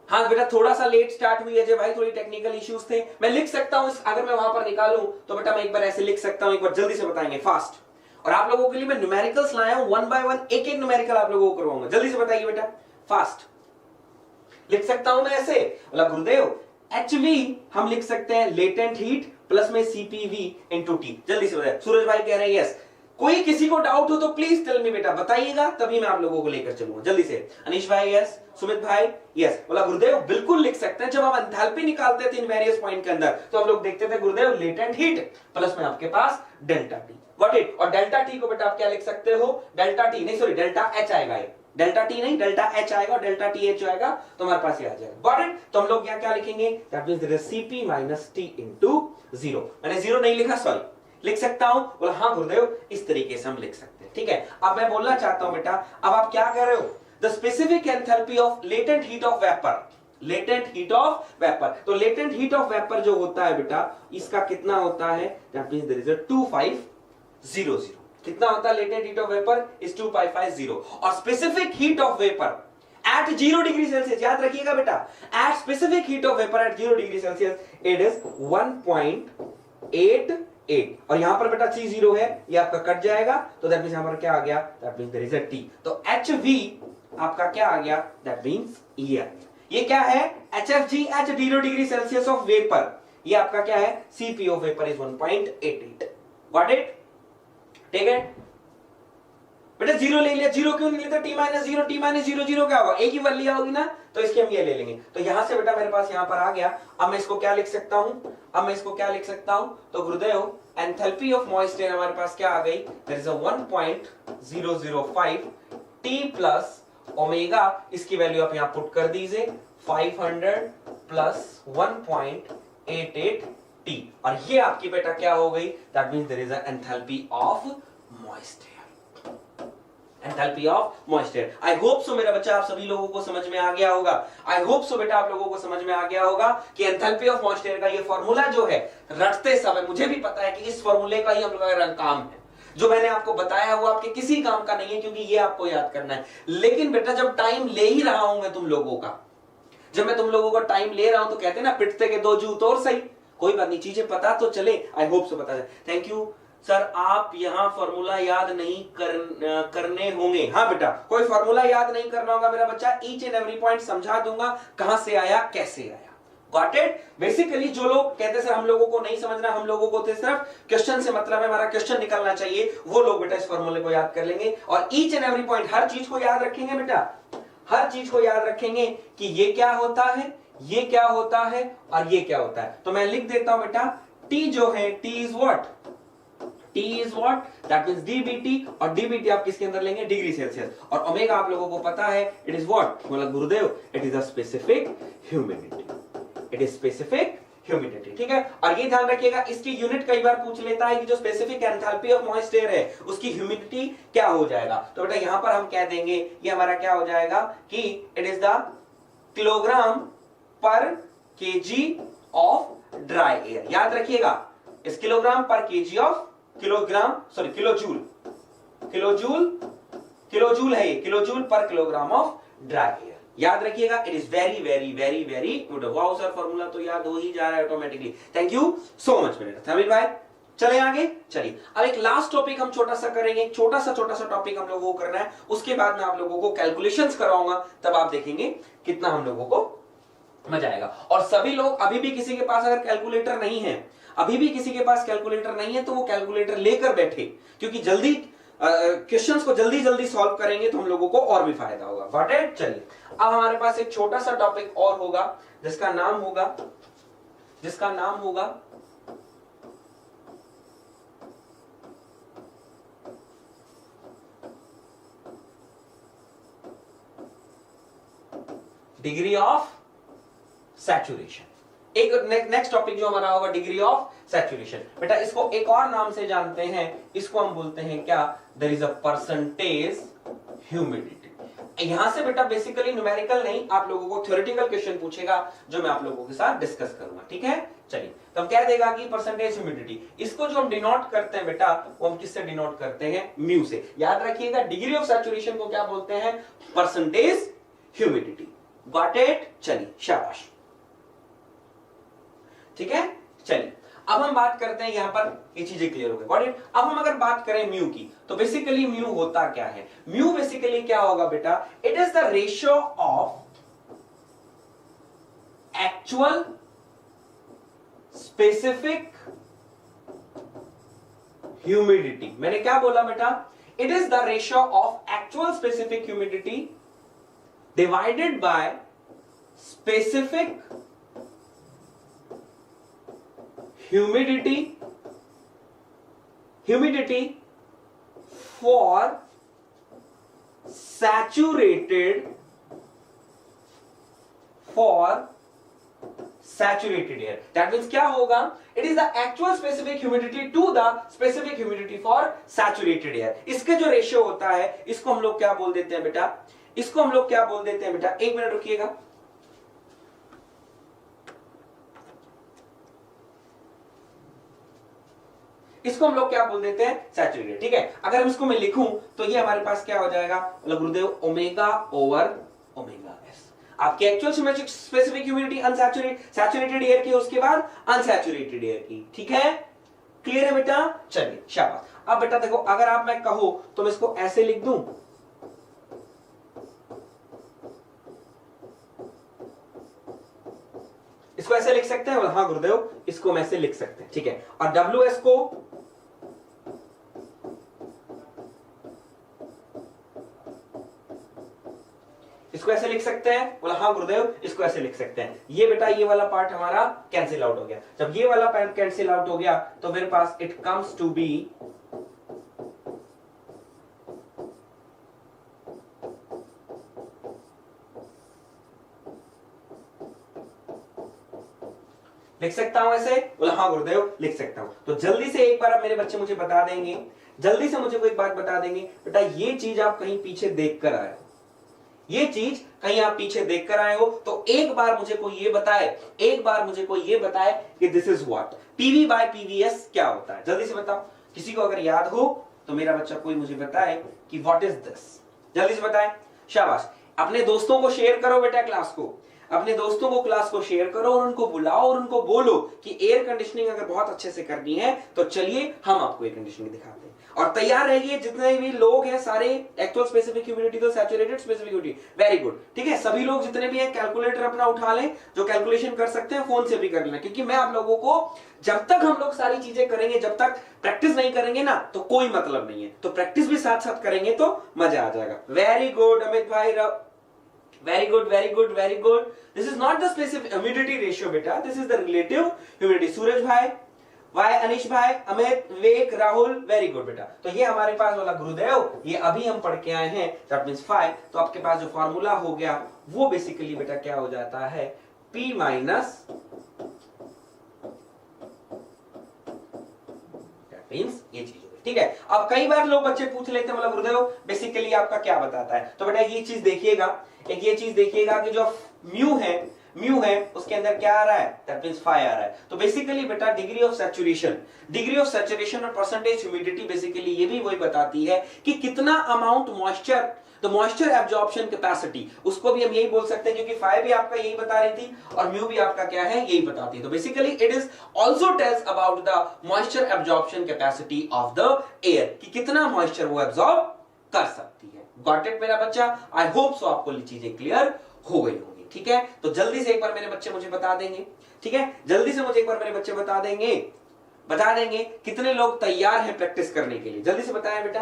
हाँ बेटा थोड़ा सा लेट स्टार्ट हुई है जब भाई, थोड़ी टेक्निकल इश्यूज थे। मैं लिख सकता हूं, अगर मैं वहां पर निकालूं तो बेटा मैं एक बार ऐसे लिख सकता हूं, एक बार जल्दी से बताएंगे फास्ट। और आप लोगों के लिए मैं न्यूमेरिकल्स लाया हूं, 1 बाय 1 एक एक न्यूमेरिकल आप लोगों को करवाऊंगा। जल्दी से बताइए बेटा, फास्ट लिख सकता हूं मैं ऐसे, बोला गुरुदेव HV हम लिख सकते हैं लेटेंट हीट प्लस में CPV इंटू टी। जल्दी से बताइए। सूरज भाई कह रहे हैं यस। कोई किसी को डाउट हो तो प्लीज टेल मी बेटा, बताइएगा तभी मैं आप लोगों को लेकर चलूंगा। जल्दी से अनीश भाई यस, सुमित भाई यस। बोला गुरुदेव बिल्कुल लिख सकते हैं। जब हम एंथैल्पी निकालते थे इन वेरियस पॉइंट के अंदर तो हम लोग देखते थे गुरुदेव लेटेंट हीट प्लस में आपके पास डेल्टा टी। Got it? और डेल्टा टी को बेटा आप क्या लिख सकते हो, डेल्टा टी नहीं सॉरी डेल्टा एच आएगा, ये डेल्टा टी नहीं डेल्टा एच आएगा, और डेल्टा टी एच आएगा तो हमारे पास ये आ जाएगा। Got it? तो हम लोग क्या लिखेंगे, that means there is Cp minus T into 0। मैंने 0 नहीं लिखा, सॉरी, लिख सकता हूं? बोला हाँ गुरुदेव इस तरीके से हम लिख सकते हैं। ठीक है, अब मैं बोलना चाहता हूं बेटा, अब आप क्या कर रहे हो, the specific enthalpy of latent heat of vapour, तो लेटेंट हीट ऑफ वेपर जो होता है बेटा इसका कितना होता है, that means there is a 2500। कितना होता है latent heat of vapour is 2550, और specific heat of vapour at 0 degree Celsius, याद रखिएगा बेटा, at specific heat of vapour at 0 degree Celsius it is 1.88, और यहां पर बेटा 30 है, ये आपका कट जाएगा तो दैट मींस यहां पर क्या आ गया, that means there is a T. तो HV आपका क्या आ गया, दैट मींस ये आ गया। ये क्या है, HFG at 0 degree Celsius of vapour, ये आपका क्या है, Cp of vapour is 1.88। Got it? ठीक है बेटा, 0 ले लिया, 0 क्यों नहीं लेता, T माइनस 0, T माइनस 0 क्या होगा, एक ही वैल्यू होगी ना, तो इसके हम ये ले लेंगे। तो यहां से बेटा मेरे पास यहां पर आ गया। अब मैं इसको क्या लिख सकता हूं, तो गुरुदेव एंथैल्पी ऑफ मॉइस्चर हमारे पास क्या आ गई, there is a 1.005 T plus omega, इसकी वैल्यू आप यहां पुट कर दीजिए, 500 प्लस 1.88 T, और ये आपकी बेटा क्या हो गई, that means there is a enthalpy of moisture. Enthalpy of moisture. I hope so मेरा बच्चा आप सभी लोगों को समझ में आ गया होगा। आई होप सो बेटा आप लोगों को समझ में आ गया होगा कि एंथैल्पी ऑफ मॉइस्चर का ये फॉर्मूला जो है, रटते समय मुझे भी पता है कि इस फॉर्मूले का ही हम लोगों का काम है। जो मैंने आपको बताया वो आपके किसी काम का नहीं है, क्योंकि ये आपको याद करना है। लेकिन बेटा जब टाइम ले ही रहा हूं मैं तुम लोगों का, जब मैं तुम लोगों का टाइम ले रहा हूं तो कहते हैं ना, पिटते के 2 जूत और सही, कोई बात नहीं, चीजें पता तो चले। आई होप सो पता चले। थैंक यू सर, आप यहाँ फॉर्मूला याद नहीं करने होंगे। हाँ बेटा, कोई फॉर्मूला याद नहीं करना होगा मेरा बच्चा, ईच एंड एवरी पॉइंट समझा दूंगा, कहां से आया कैसे आया। Got it? बेसिकली जो लोग कहते सर हम लोगों को नहीं समझना, हम लोगों को तो सिर्फ क्वेश्चन से मतलब है, हमारा क्वेश्चन निकलना चाहिए, वो लोग बेटा इस फॉर्मूले को याद कर लेंगे, और ईच एंड एवरी पॉइंट हर चीज को याद रखेंगे बेटा, हर चीज को याद रखेंगे कि ये क्या होता है, ये क्या होता है, और ये क्या होता है। तो मैं लिख देता हूं बेटा, T जो है, T is what, that means dBT, और dBT आप किसके अंदर लेंगे, डिग्री सेल्सियस, और ओमेगा आप लोगों को पता है इट इज व्हाट, बोला Gurudev it is a specific humidity, it is specific humidity. ठीक है, और ये ध्यान रखिएगा, इसकी यूनिट कई बार पूछ लेता है कि जो स्पेसिफिक एंथैल्पी ऑफ मॉइस्चर है उसकी ह्यूमिडिटी क्या हो जाएगा। तो बेटा यहां पर हम कह देंगे ये हमारा क्या हो जाएगा कि इट इज द किलोग्राम पर केजी ऑफ ड्राई एयर। याद रखिएगा, इज किलोग्राम पर केजी ऑफ किलोजूल है ये, किलोजूल पर किलोग्राम ऑफ ड्राई एयर। याद रखिएगा, it is very very very very important. Wow sir, formula तो याद हो ही जा रहा है automatically. Thank you so much मेरे तमिल भाई। चले आगे, चलिए अब एक लास्ट टॉपिक हम छोटा सा करेंगे, छोटा सा टॉपिक हम लोगों को करना है। उसके बाद मैं आप लोगों को कैलकुलेशंस कराऊंगा, तब आप देखेंगे कितना हम लोगों को मजा आएगा। और सभी लोग, अभी भी किसी के पास अगर कैलकुलेटर नहीं है, अभी भी किसी के पास कैलकुलेटर नहीं है, तो वो कैलकुलेटर लेकर बैठे, क्योंकि जल्दी क्वेश्चंस को जल्दी जल्दी सॉल्व करेंगे तो हम लोगों को और भी फायदा होगा। Got it? चलिए अब हमारे पास एक छोटा सा टॉपिक और होगा जिसका नाम होगा डिग्री ऑफ सैचुरेशन। एक नेक्स्ट टॉपिक जो हमारा होगा डिग्री ऑफ सैचुरेशन। बेटा इसको एक और नाम से जानते हैं, इसको हम बोलते हैं क्या? There is a percentage humidity. यहां से बेटा बेसिकली न्यूमेरिकल नहीं, आप लोगों को थ्योरेटिकल क्वेश्चन पूछेगा जो मैं आप लोगों के साथ डिस्कस करूंगा। ठीक है, चलिए तो हम कह देगा कि परसेंटेज ह्यूमिडिटी, इसको जो हम डिनोट करते हैं बेटा, वो हम किससे डिनोट करते हैं? म्यू से। याद रखिएगा, डिग्री ऑफ सैचुरेशन को क्या बोलते हैं? Percentage humidity. Got it? चलिए शाबाश। ठीक है, चलिए अब हम बात करते हैं, यहां पर ये चीजें क्लियर हो गई। Got it? अब हम अगर बात करें म्यू की, तो बेसिकली म्यू होता क्या है? म्यू बेसिकली क्या होगा बेटा? It is the ratio of actual specific humidity. मैंने क्या बोला बेटा? It is the ratio of actual specific humidity divided by specific humidity for saturated air. That means क्या होगा? It is the actual specific humidity to the specific humidity for saturated air. इसके जो ratio होता है, इसको हम लोग क्या बोल देते हैं बेटा? एक मिनट रुकिएगा। इसको हम लोग क्या बोल देते हैं? सैचुरेटेड। ठीक है, अगर हम इसको मैं लिखूं तो ये हमारे पास क्या हो जाएगा? मतलब गुरुदेव ओमेगा ओवर ओमेगा एस। आपकी actual specific humidity saturated air की, उसके बाद अनसैचुरेटेड एयर की। ठीक है, क्लियर है बेटा? चलिए शाबाश। अब बेटा देखो, अगर आप मैं कहूं तो मैं इसको ऐसे लिख दूं, इसको ऐसे लिख सकते हैं? हाँ गुरुदेव, इसको हम ऐसे लिख सकते हैं। ठीक है, और WS को इसको ऐसे लिख सकते हैं? बोला हाँ गुरुदेव, इसको ऐसे लिख सकते हैं। ये बेटा ये वाला पार्ट हमारा कैंसिल आउट हो गया। जब ये वाला पार्ट कैंसिल आउट हो गया तो मेरे पास इट कम्स टू बी लिख सकता हूं ऐसे? बोला हाँ गुरुदेव, लिख सकता हूं। तो जल्दी से एक बार अब मेरे बच्चे मुझे बता देंगे, जल्दी से मुझे कोई बात बता देंगे बेटा, ये चीज आप कहीं पीछे देख कर आए हो, ये चीज कहीं आप पीछे देख कर आए हो, तो एक बार मुझे कोई ये बताए कि this is what PV by PVS क्या होता है? जल्दी से बताओ। किसी को अगर याद हो तो मेरा बच्चा कोई मुझे बताए कि व्हाट इज दिस। जल्दी से बताए, शाबाश। अपने दोस्तों को शेयर करो बेटा, क्लास को शेयर करो और उनको बुलाओ और उनको बोलो कि एयर कंडीशनिंग अगर बहुत अच्छे से करनी है तो चलिए हम आपको एयर कंडीशनिंग दिखाते हैं। और तैयार रहिए, जितने भी लोग हैं सारे, एक्चुअल स्पेसिफिक ह्यूमिडिटी तो saturated specific humidity, very good. ठीक है, सभी लोग जितने भी हैं कैलकुलेटर अपना उठा लें, जो कैलकुलेशन कर सकते हैं फोन से भी कर लेना, क्योंकि मैं आप लोगों को जब तक हम लोग सारी चीजें करेंगे, जब तक प्रैक्टिस नहीं करेंगे ना तो कोई मतलब नहीं है। तो प्रैक्टिस भी साथ साथ करेंगे तो मजा आ जाएगा। वेरी गुड अमित भाई, very good. This is not the specific humidity ratio beta, this is the relative humidity. सूरज भाई, अनिश भाई, अमित, विवेक, राहुल, वेरी गुड बेटा। तो ये हमारे पास वाला गुरुदेव, ये अभी हम पढ़ के आए हैं, दैट मींस 5। तो आपके पास जो फॉर्मूला हो गया वो बेसिकली बेटा क्या हो जाता है? P माइनस, दैट मींस ये चीज। ठीक है, अब कई बार लोग बच्चे पूछ लेते हैं, मतलब गुरुदेव बेसिकली आपका क्या बताता है? तो बेटा ये चीज देखिएगा, एक ये चीज देखिएगा कि जो म्यू है, म्यू है उसके अंदर क्या आ रहा है, दैट मींस 5 आ रहा है। तो बेसिकली बेटा डिग्री ऑफ सैचुरेशन और परसेंटेज ह्यूमिडिटी बेसिकली ये भी वही बताती है कि कितना अमाउंट मॉइस्चर, तो मॉइस्चर एब्जॉर्प्शन कैपेसिटी, उसको भी हम यही बोल सकते हैं क्योंकि 5 भी आपका यही बता रही थी और म्यू भी आपका क्या है, यही बताती है। तो basically it is also tells about the moisture absorption capacity of the air, कि कितना मॉइस्चर वो एब्जॉर्ब कर सकती है। गॉट इट मेरा बच्चा? आई होप सो आपको ये चीजें क्लियर हो गई होंगी। ठीक है, तो जल्दी से एक बार मेरे बच्चे मुझे बता देंगे, ठीक है, जल्दी से मुझे एक बार मेरे बच्चे बता देंगे कितने लोग तैयार हैं प्रैक्टिस करने के लिए। जल्दी से बताएं बेटा,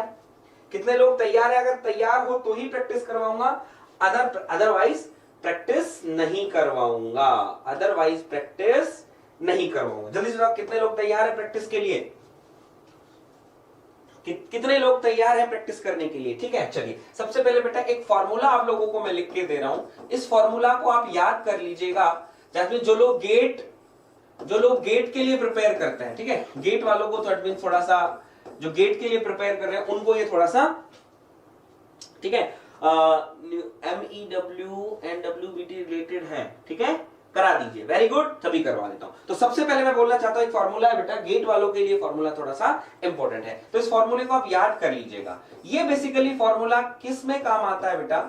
कितने लोग तैयार हैं? अगर तैयार हो तो ही प्रैक्टिस करवाऊंगा, अदरवाइज प्रैक्टिस नहीं करवाऊंगा, जल्दी से बताओ कितने लोग तैयार हैं प्रैक्टिस के लिए, कितने लोग तैयार हैं प्रैक्टिस करने के लिए? ठीक है, चलिए सबसे पहले बेटा एक फॉर्मूला आप लोगों को मैं लिख के दे रहा हूं, इस फॉर्मूला को आप याद कर लीजिएगा। जैसे जो लोग गेट के लिए प्रिपेयर करते हैं, ठीक है, गेट वालों को तो थोड़ा सा, जो गेट के लिए प्रिपेयर कर रहे हैं उनको ये थोड़ा सा, ठीक है, MEW एंड WBT रिलेटेड है, ठीक है, करा दीजिए। वेरी गुड, तभी करवा देता हूं। तो सबसे पहले मैं बोलना चाहता हूं एक फॉर्मूला है बेटा, गेट वालों के लिए फॉर्मूला थोड़ा सा इंपॉर्टेंट है, तो इस फॉर्मूले को आप याद कर लीजिएगा। ये बेसिकली फॉर्मूला किस में काम आता है बेटा?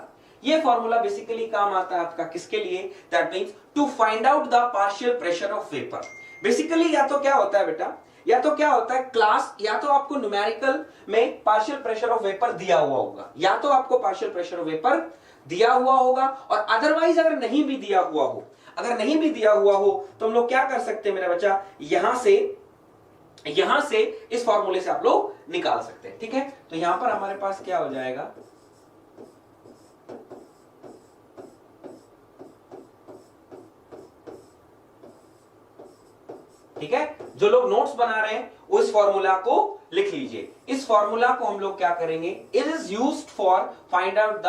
ये फॉर्मूला बेसिकली काम आता है आपका किसके लिए? That means to find out the partial pressure of vapour. Basically या तो क्या होता है बेटा, या तो क्या होता है क्लास, या तो आपको न्यूमेरिकल में पार्शियल प्रेशर ऑफ वेपर दिया हुआ होगा, या तो आपको पार्शियल प्रेशर ऑफ वेपर दिया हुआ होगा, और अदरवाइज अगर नहीं भी दिया हुआ हो तो हम लोग क्या कर सकते हैं मेरा बच्चा, यहां से इस फॉर्मूले से आप लोग निकाल सकते हैं। ठीक है, तो यहां पर हमारे पास क्या हो जाएगा, ठीक है, जो लोग नोट्स बना रहे हैं वो इस फॉर्मूला को लिख लीजिए। इस फॉर्मूला को हम लोग क्या करेंगे, it is used for find out the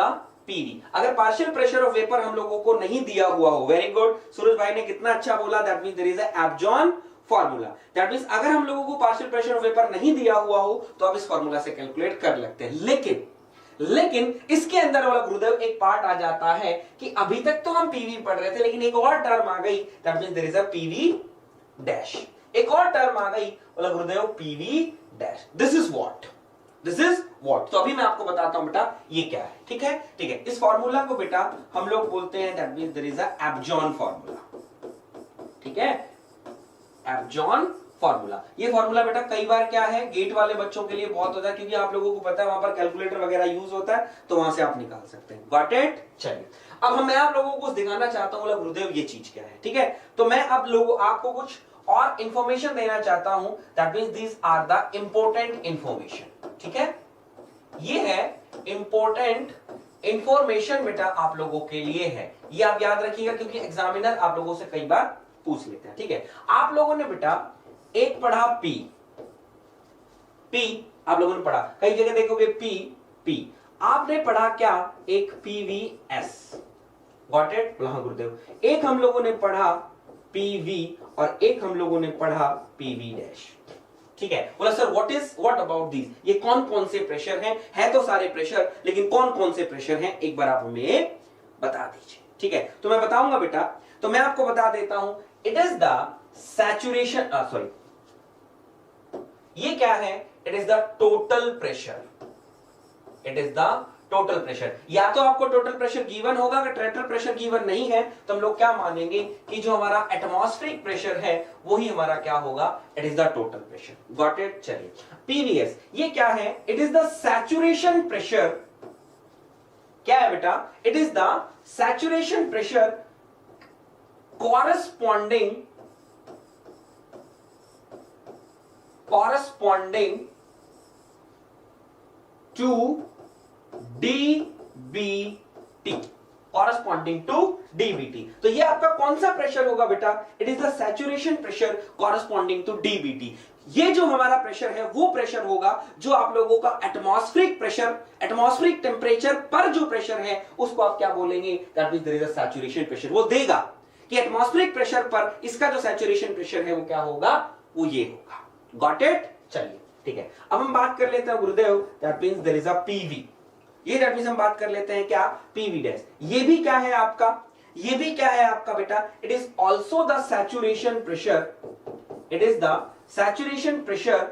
PV. अगर पार्शियल प्रेशर ऑफ वेपर हम लोगों को नहीं दिया हुआ हो, वेरी गुड, सूरज भाई ने कितना अच्छा बोला, that means there is a Apjohn formula. That means अगर हम लोगों को पार्शियल प्रेशर ऑफ वेपर नहीं दिया हुआ हो तो आप इस फॉर्मूला से कैलकुलेट कर लगते हैं। लेकिन इसके अंदर वाला गुरुदेव एक पार्ट आ जाता है कि अभी तक तो हम पीवी पढ़ रहे थे, लेकिन एक और टर्म आ गई, that means there is a PV dash. एक और टर्म आ गई, बोला Gurudev PV dash, this is what. तो अभी मैं आपको बताता हूं बेटा ये क्या है। ठीक है, ठीक है, इस फॉर्मूला को बेटा हम लोग बोलते हैं, that means there is a Apjohn formula. ठीक है, एब्जॉर्न फॉर्मूला। ये फॉर्मूला बेटा कई बार क्या है, गेट वाले बच्चों के लिए बहुत होता है, क्योंकि आप लोगों को पता है वहां पर कैलकुलेटर वगैरह यूज होता है, तो वहां से आप निकाल सकते हैं। Got it? चलिए अब मैं आप लोगों को दिखाना चाहता हूं, बोला गुरुदेव ये चीज क्या है। ठीक है, तो मैं आपको कुछ और इंफॉर्मेशन देना चाहता हूं, that means these are the important information. ठीक है, ये है इंपॉर्टेंट इंफॉर्मेशन बेटा आप लोगों के लिए है, ये आप याद रखिएगा क्योंकि एग्जामिनर आप लोगों से कई बार पूछ लेते हैं। ठीक है, आप लोगों ने बेटा एक पढ़ा पी आप लोगों ने पढ़ा, कई जगह देखोगे पी आपने पढ़ा क्या, एक पीवीएस। Got it? हाँ गुरुदेव, एक हम लोगों ने पढ़ा पीवी और एक हम लोगों ने पढ़ा पीवी डैश। ठीक है, बोला सर व्हाट अबाउट दीज, ये कौन कौन से प्रेशर हैं? है तो सारे प्रेशर, लेकिन कौन कौन से प्रेशर हैं एक बार आप हमें बता दीजिए। ठीक है, तो मैं बताऊंगा बेटा, तो मैं आपको बता देता हूं, it is the saturation, sorry ये क्या है, it is the total pressure. It is the total pressure. या तो आपको टोटल प्रेशर गिवन होगा, अगर टोटल प्रेशर गिवन नहीं है तो हम लोग क्या मानेंगे कि जो हमारा एटमॉस्फेरिक प्रेशर है वही हमारा क्या होगा, it is the total pressure. Got it? चलिए पीवीएस ये क्या है, it is the saturation pressure. क्या है बेटा, it is the saturation pressure corresponding to DBT। तो ये आपका कौन सा प्रेशर होगा बेटा, it is the saturation pressure corresponding to DBT। ये जो हमारा प्रेशर है वो प्रेशर होगा जो आप लोगों का एटमॉस्फेरिक प्रेशर, एटमॉस्फेरिक टेम्परेचर पर जो प्रेशर है उसको आप क्या बोलेंगे, that means there is a saturation pressure. वो देगा कि एटमॉस्फेरिक प्रेशर पर इसका जो सैचुरेशन प्रेशर है वो क्या होगा, वो ये होगा। Got it? चलिए ठीक है, अब हम बात कर लेते हैं Gurudev, that means there is a PV. ये दैट मींस हम बात कर लेते हैं क्या, पीवी डैश। ये भी क्या है आपका, ये भी क्या है आपका बेटा, it is also the saturation pressure, it is the saturation pressure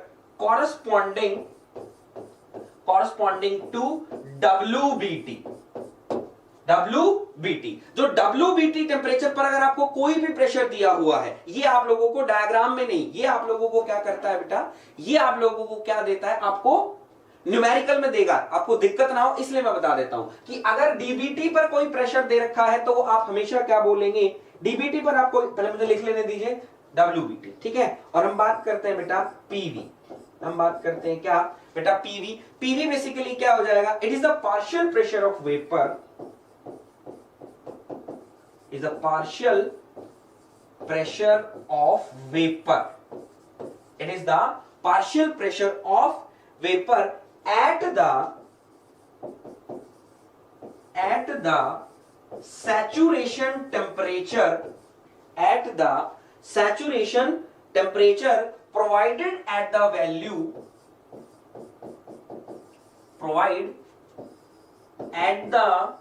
corresponding to WBT। WBT, जो WBT टेम्परेचर पर अगर आपको कोई भी प्रेशर दिया हुआ है, ये आप लोगों को डायग्राम में नहीं, ये आप लोगों को क्या करता है बेटा, ये आप लोगों को क्या देता है, आपको न्यूमेरिकल में देगा, आपको दिक्कत ना हो इसलिए मैं बता देता हूं कि अगर डीबीटी पर कोई प्रेशर दे रखा है तो आप हमेशा क्या बोलेंगे, डीबीटी पर आपको पहले मुझे लिख लेने दीजिए WBT, ठीक है। और हम बात करते हैं बेटा पीवी, हम बात करते हैं क्या बेटा पीवी। पीवी बेसिकली क्या हो जाएगा, it is the partial pressure of vapour, is a partial pressure of vapor, it is the partial pressure of vapor at the saturation temperature, at the saturation temperature provided at the value, at the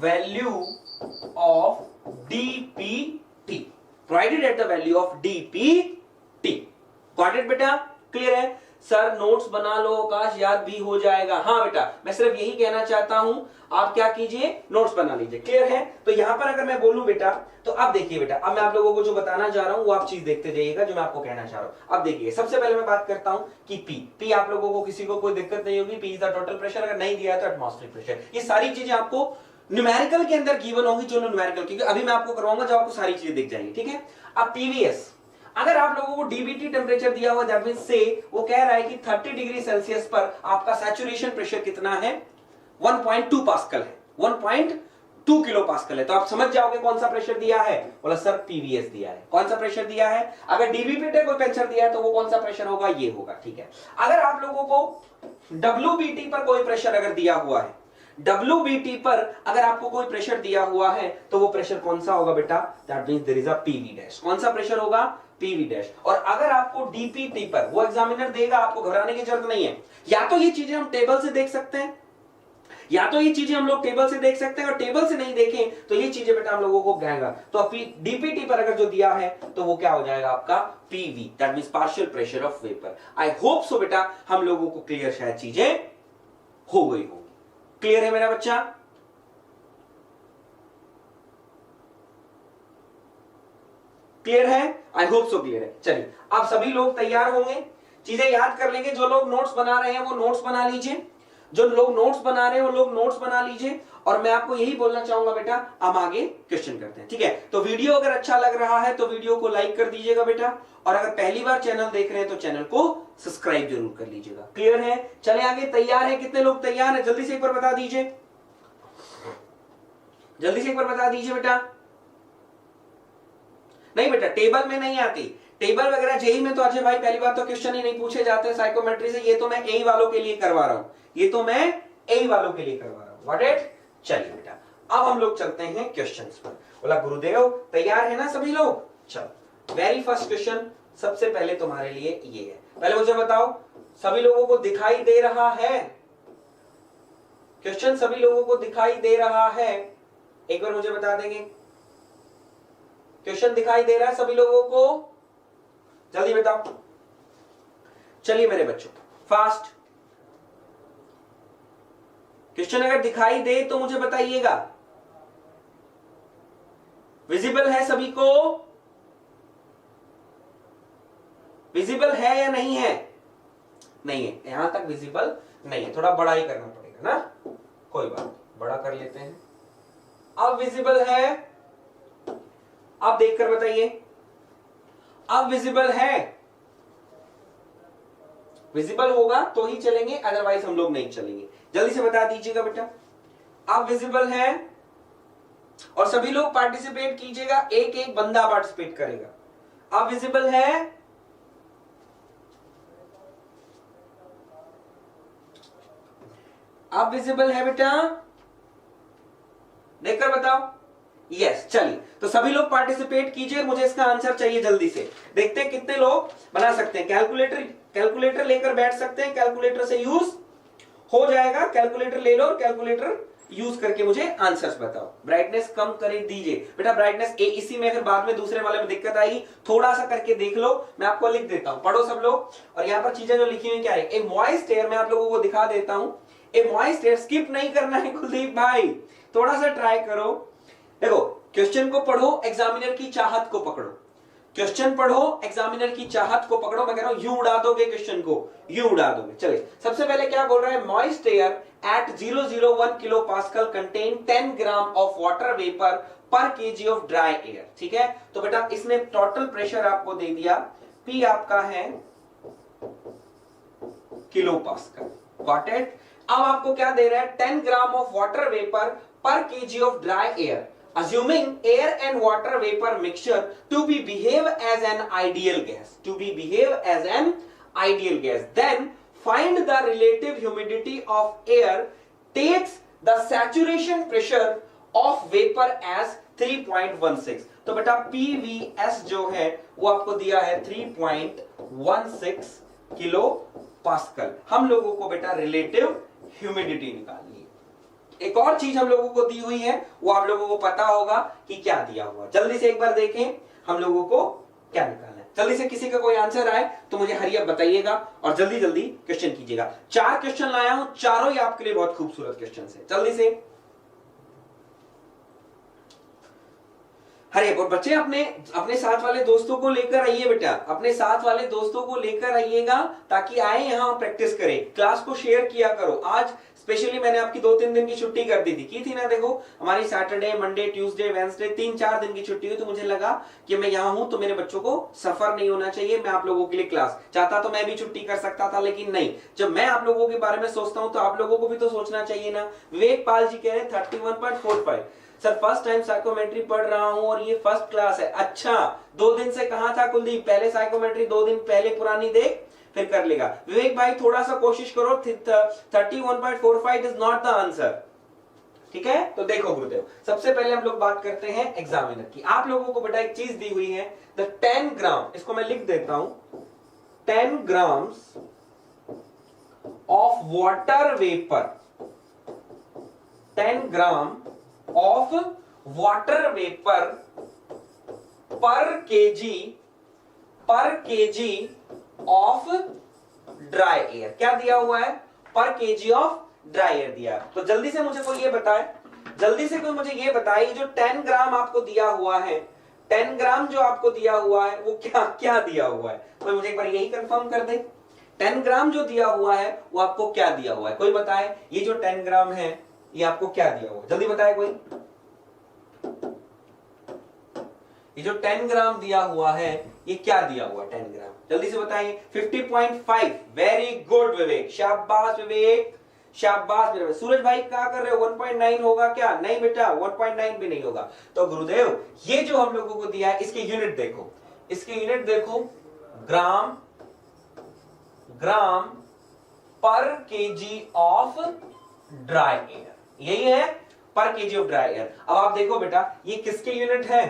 value of dpt, provided at the value of dpt। Got it बेटा, clear है। Sir notes बना लो आकाश, याद भी हो जाएगा। हाँ बेटा, मैं सिर्फ यही कहना चाहता हूं, आप क्या कीजिए, नोट्स बना लीजिए, क्लियर है। तो यहां पर अगर मैं बोलूं बेटा, तो अब देखिए बेटा, अब मैं आप लोगों को जो बताना चाह रहा हूं वो आप चीज देखते जाइएगा जो मैं आपको कहना चाह रहा हूं। अब देखिए, सबसे पहले मैं बात करता हूं कि पी आप लोगों को किसी को कोई दिक्कत नहीं होगी, P is the total pressure, अगर नहीं दिया है तो एटमॉस्फेरिक प्रेशर। ये सारी चीजें आपको न्यूमेरिकल के अंदर गिवन होगी, जो न्यूमेरिकल, क्योंकि अभी मैं आपको करवाऊंगा जब आपको सारी चीजें दिख जाएंगी, ठीक है। अब पीवीएस, अगर आप लोगों को डीबीटी टेम्परेचर दिया हुआ, दैट मींस से वो कह रहा है कि 30 डिग्री सेल्सियस पर आपका सैचुरेशन प्रेशर कितना है, 1.2 पास्कल है, 1.2 किलो पास्कल है। तो आप समझ जाओगे कौन सा प्रेशर दिया है, बोला सर पीवीएस दिया है। कौन सा प्रेशर दिया है, अगर डीबीटी कोई प्रेशर दिया है तो वो कौन सा प्रेशर होगा, ये होगा, ठीक है। अगर आप लोगों को डब्ल्यूबीटी पर कोई प्रेशर अगर दिया हुआ है, WBT पर अगर आपको कोई प्रेशर दिया हुआ है तो वो प्रेशर कौन सा होगा बेटा, that means there is a PV dash. कौन सा प्रेशर होगा, पीवी डैश। और अगर आपको डीपीटी पर, वो एग्जामिनर देगा, आपको घबराने की जरूरत नहीं है। या तो ये चीजें हम टेबल से देख सकते हैं, या तो ये चीजें हम लोग टेबल से देख सकते हैं, और टेबल से नहीं देखें तो ये चीजें बेटा हम लोगों को कहेगा। तो डीपीटी पर अगर जो दिया है तो वो क्या हो जाएगा आपका PV, that means partial pressure of vapour. I hope सो बेटा हम लोगों को क्लियर शायद चीजें हो गई हो। क्लियर है मेरा बच्चा, क्लियर है, आई होप सो क्लियर है। चलिए आप सभी लोग तैयार होंगे, चीजें याद कर लेंगे। जो लोग नोट्स बना रहे हैं वो नोट्स बना लीजिए, जो लोग नोट्स बना रहे हैं वो लोग नोट्स बना लीजिए। और मैं आपको यही बोलना चाहूंगा बेटा, हम आगे क्वेश्चन करते हैं, ठीक है। तो वीडियो अगर अच्छा लग रहा है तो वीडियो को लाइक कर दीजिएगा बेटा, और अगर पहली बार चैनल देख रहे हैं तो चैनल को सब्सक्राइब जरूर कर लीजिएगा। क्लियर है, चले आगे। तैयार है, कितने लोग तैयार है, जल्दी से एक बार बता दीजिए, जल्दी से एक बार बता दीजिए बेटा। नहीं बेटा, टेबल में नहीं आती, टेबल वगैरह जेई में तो अजय भाई पहली बात तो क्वेश्चन ही नहीं पूछे जाते साइकोमेट्री से। ये तो मैं एई वालों के लिए करवा रहा हूं, ये तो मैं एई वालों के लिए करवा रहा हूं। What it. चलिए बेटा, अब हम लोग चलते हैं क्वेश्चंस पर। बोला गुरुदेव तैयार है ना सभी लोग। चलो, वेरी फर्स्ट क्वेश्चन सबसे पहले तुम्हारे लिए ये है। पहले मुझे बताओ, सभी लोगों को दिखाई दे रहा है क्वेश्चन, सभी लोगों को दिखाई दे रहा है, एक बार मुझे बता देंगे क्वेश्चन दिखाई दे रहा है सभी लोगों को, जल्दी बताओ। चलिए मेरे बच्चों, फास्ट क्वेश्चन अगर दिखाई दे तो मुझे बताइएगा। विजिबल है सभी को, विजिबल है या नहीं है, नहीं है, यहां तक विजिबल नहीं है, थोड़ा बड़ा ही करना पड़ेगा ना, कोई बात, बड़ा कर लेते हैं। अब विजिबल है, अब देखकर बताइए, अब विजिबल है, विजिबल होगा तो ही चलेंगे, अदरवाइज हम लोग नहीं चलेंगे। जल्दी से बता दीजिएगा बेटा, अब विजिबल है, और सभी लोग पार्टिसिपेट कीजिएगा, एक एक बंदा पार्टिसिपेट करेगा। अब विजिबल है, अब विजिबल है बेटा, देखकर बताओ। यस, चलिए तो सभी लोग पार्टिसिपेट कीजिए, मुझे इसका आंसर चाहिए जल्दी से। देखते हैं कितने लोग बना सकते हैं। कैलकुलेटर लेकर बैठ सकते हैं, कैलकुलेटर से यूज हो जाएगा, कैलकुलेटर ले लो और कैलकुलेटर यूज करके मुझे आंसर्स बताओ। ब्राइटनेस कम करे दीजिए बेटा, ब्राइटनेस इसी में अगर बाद में दूसरे वाले में दिक्कत आएगी थोड़ा सा करके देख लो, मैं आपको लिख देता हूं, पढ़ो सब लोग। और यहाँ पर चीजें जो लिखी हुई क्या है, ए मॉइस्ट एयर, मैं आप लोगों को दिखा देता हूं। ए मॉइस्ट एयर, स्किप नहीं करना है कुलदीप भाई, थोड़ा सा ट्राई करो। देखो क्वेश्चन को पढ़ो, एग्जामिनर की चाहत को पकड़ो। क्वेश्चन पढ़ो, एग्जामिनर की चाहत को पकड़ो। मैं कह रहा हूं यूं उड़ा दोगे क्वेश्चन को, यूं उड़ा दोगे। चलिए सबसे पहले क्या बोल रहा है, moist air at 001 kilo pascal contain 10 gram of water vapour पर केजी ऑफ ड्राई एयर। ठीक है, तो बेटा इसने टोटल प्रेशर आपको दे दिया, पी आपका है किलो पास्कल, गॉट इट। अब आपको क्या दे रहा है, 10 ग्राम ऑफ वाटर वेपर पर KG of dry air, assuming air and water vapor mixture to be behave as an ideal gas, then find the relative humidity of air takes the saturation pressure of vapor as 3.16। तो बेटा PVS जो है वो आपको दिया है 3.16 kilo pascal. हम लोगों को बेटा रिलेटिव ह्यूमिडिटी निकालनी है। एक और चीज हम लोगों को दी हुई है, वो आप लोगों को पता होगा कि क्या दिया हुआ। जल्दी से एक बार देखें हम लोगों को क्या निकालना है। जल्दी से किसी का कोई आंसर आए तो मुझे हरी अप बताइएगा और जल्दी जल्दी क्वेश्चन कीजिएगा। 4 क्वेश्चन लाया हूं, चारों ही आपके लिए बहुत खूबसूरत क्वेश्चन है। जल्दी से हरे बोल बच्चे, अपने साथ वाले दोस्तों को लेकर आइए बेटा, अपने साथ वाले दोस्तों को लेकर आइएगा ताकि आए यहां प्रैक्टिस करें। क्लास को शेयर किया करो। आज स्पेशली मैंने आपकी 2-3 दिन की छुट्टी कर दी थी, की थी ना। देखो हमारी सैटरडे, मंडे, ट्यूसडे, वेडनेसडे 3-4 दिन की छुट्टी हुई, तो मुझे लगा कि मैं यहां हूं तो मेरे बच्चों को सफर नहीं होना चाहिए। मैं आप लोगों के लिए क्लास चाहता तो मैं भी छुट्टी कर सकता था, लेकिन नहीं, जब मैं आप लोगों के बारे में सोचता हूं तो आप लोगों को भी तो सोचना चाहिए ना। विवेक पाल जी कह रहे 31.45 सर, फर्स्ट टाइम साइकोमेट्री पढ़ रहा हूं और ये फर्स्ट क्लास है। अच्छा, 2 दिन से कहां था कुलदीप, पहले साइकोमेट्री 2 दिन पहले पुरानी देख फिर कर लेगा। विवेक भाई थोड़ा सा कोशिश करो, 31.45 इज नॉट द आंसर। ठीक है, तो देखो गुरुदेव, सबसे पहले हम लोग बात करते हैं एग्जामिनर की। आप लोगों को बेटा एक चीज दी हुई है, द 10 ग्राम, इसको मैं लिख देता हूं, 10 grams of water vapour, 10 gram of water vapour पर केजी ऑफ ड्राई एयर। क्या दिया हुआ है, पर केजी ऑफ ड्राई एयर दिया। तो जल्दी से मुझे कोई ये बताए, जल्दी से कोई मुझे ये बताए, जो 10 ग्राम आपको दिया हुआ है, 10 ग्राम जो आपको दिया हुआ है वो क्या क्या दिया हुआ है। कोई मुझे एक बार यही कंफर्म कर दे, 10 ग्राम जो दिया हुआ है वो आपको क्या दिया हुआ है। कोई बताए ये जो 10 ग्राम है ये आपको क्या दिया हुआ है, जल्दी बताए कोई। ये जो 10 ग्राम दिया हुआ है ये क्या दिया हुआ है, 10 ग्राम जल्दी से बताइए। 50.5, वेरी गुड विवेक, शाबाश विवेक, शाबाश मेरे। सूरज भाई क्या कर रहे हो, 1.9 होगा क्या, नहीं बेटा 1.9 भी नहीं होगा। तो गुरुदेव ये जो हम लोगों को दिया है इसके यूनिट देखो, इसके यूनिट देखो, ग्राम पर केजी ऑफ ड्राई एयर, यही है पर केजी ऑफ ड्राई एयर। अब आप देखो बेटा ये किसके यूनिट है,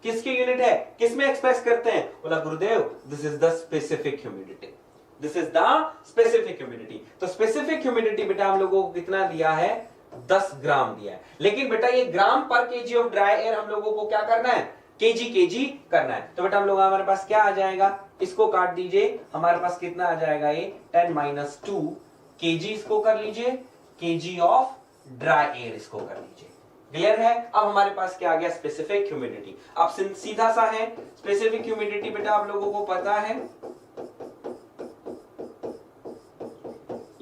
किसके यूनिट है, किसमें एक्सप्रेस करते हैं। बोला गुरुदेव this is the specific humidity, this is the specific humidity. तो स्पेसिफिक ह्यूमिडिटी बेटा हम लोगों को कितना दिया है, 10 ग्राम दिया है। लेकिन बेटा ये ग्राम पर केजी ऑफ ड्राई एयर हम लोगों को क्या करना है, केजी करना है। तो बेटा हम लोग हमारे पास क्या आ जाएगा, इसको काट दीजिए, हमारे पास कितना आ जाएगा, ये 10 - 2 केजी, इसको कर लीजिए, केजी ऑफ ड्राई एयर इसको कर लीजिए। क्लियर है। अब हमारे पास क्या आ गया, स्पेसिफिक ह्यूमिडिटी। अब सीधा सा है, स्पेसिफिक ह्यूमिडिटी बेटा आप लोगों को पता है,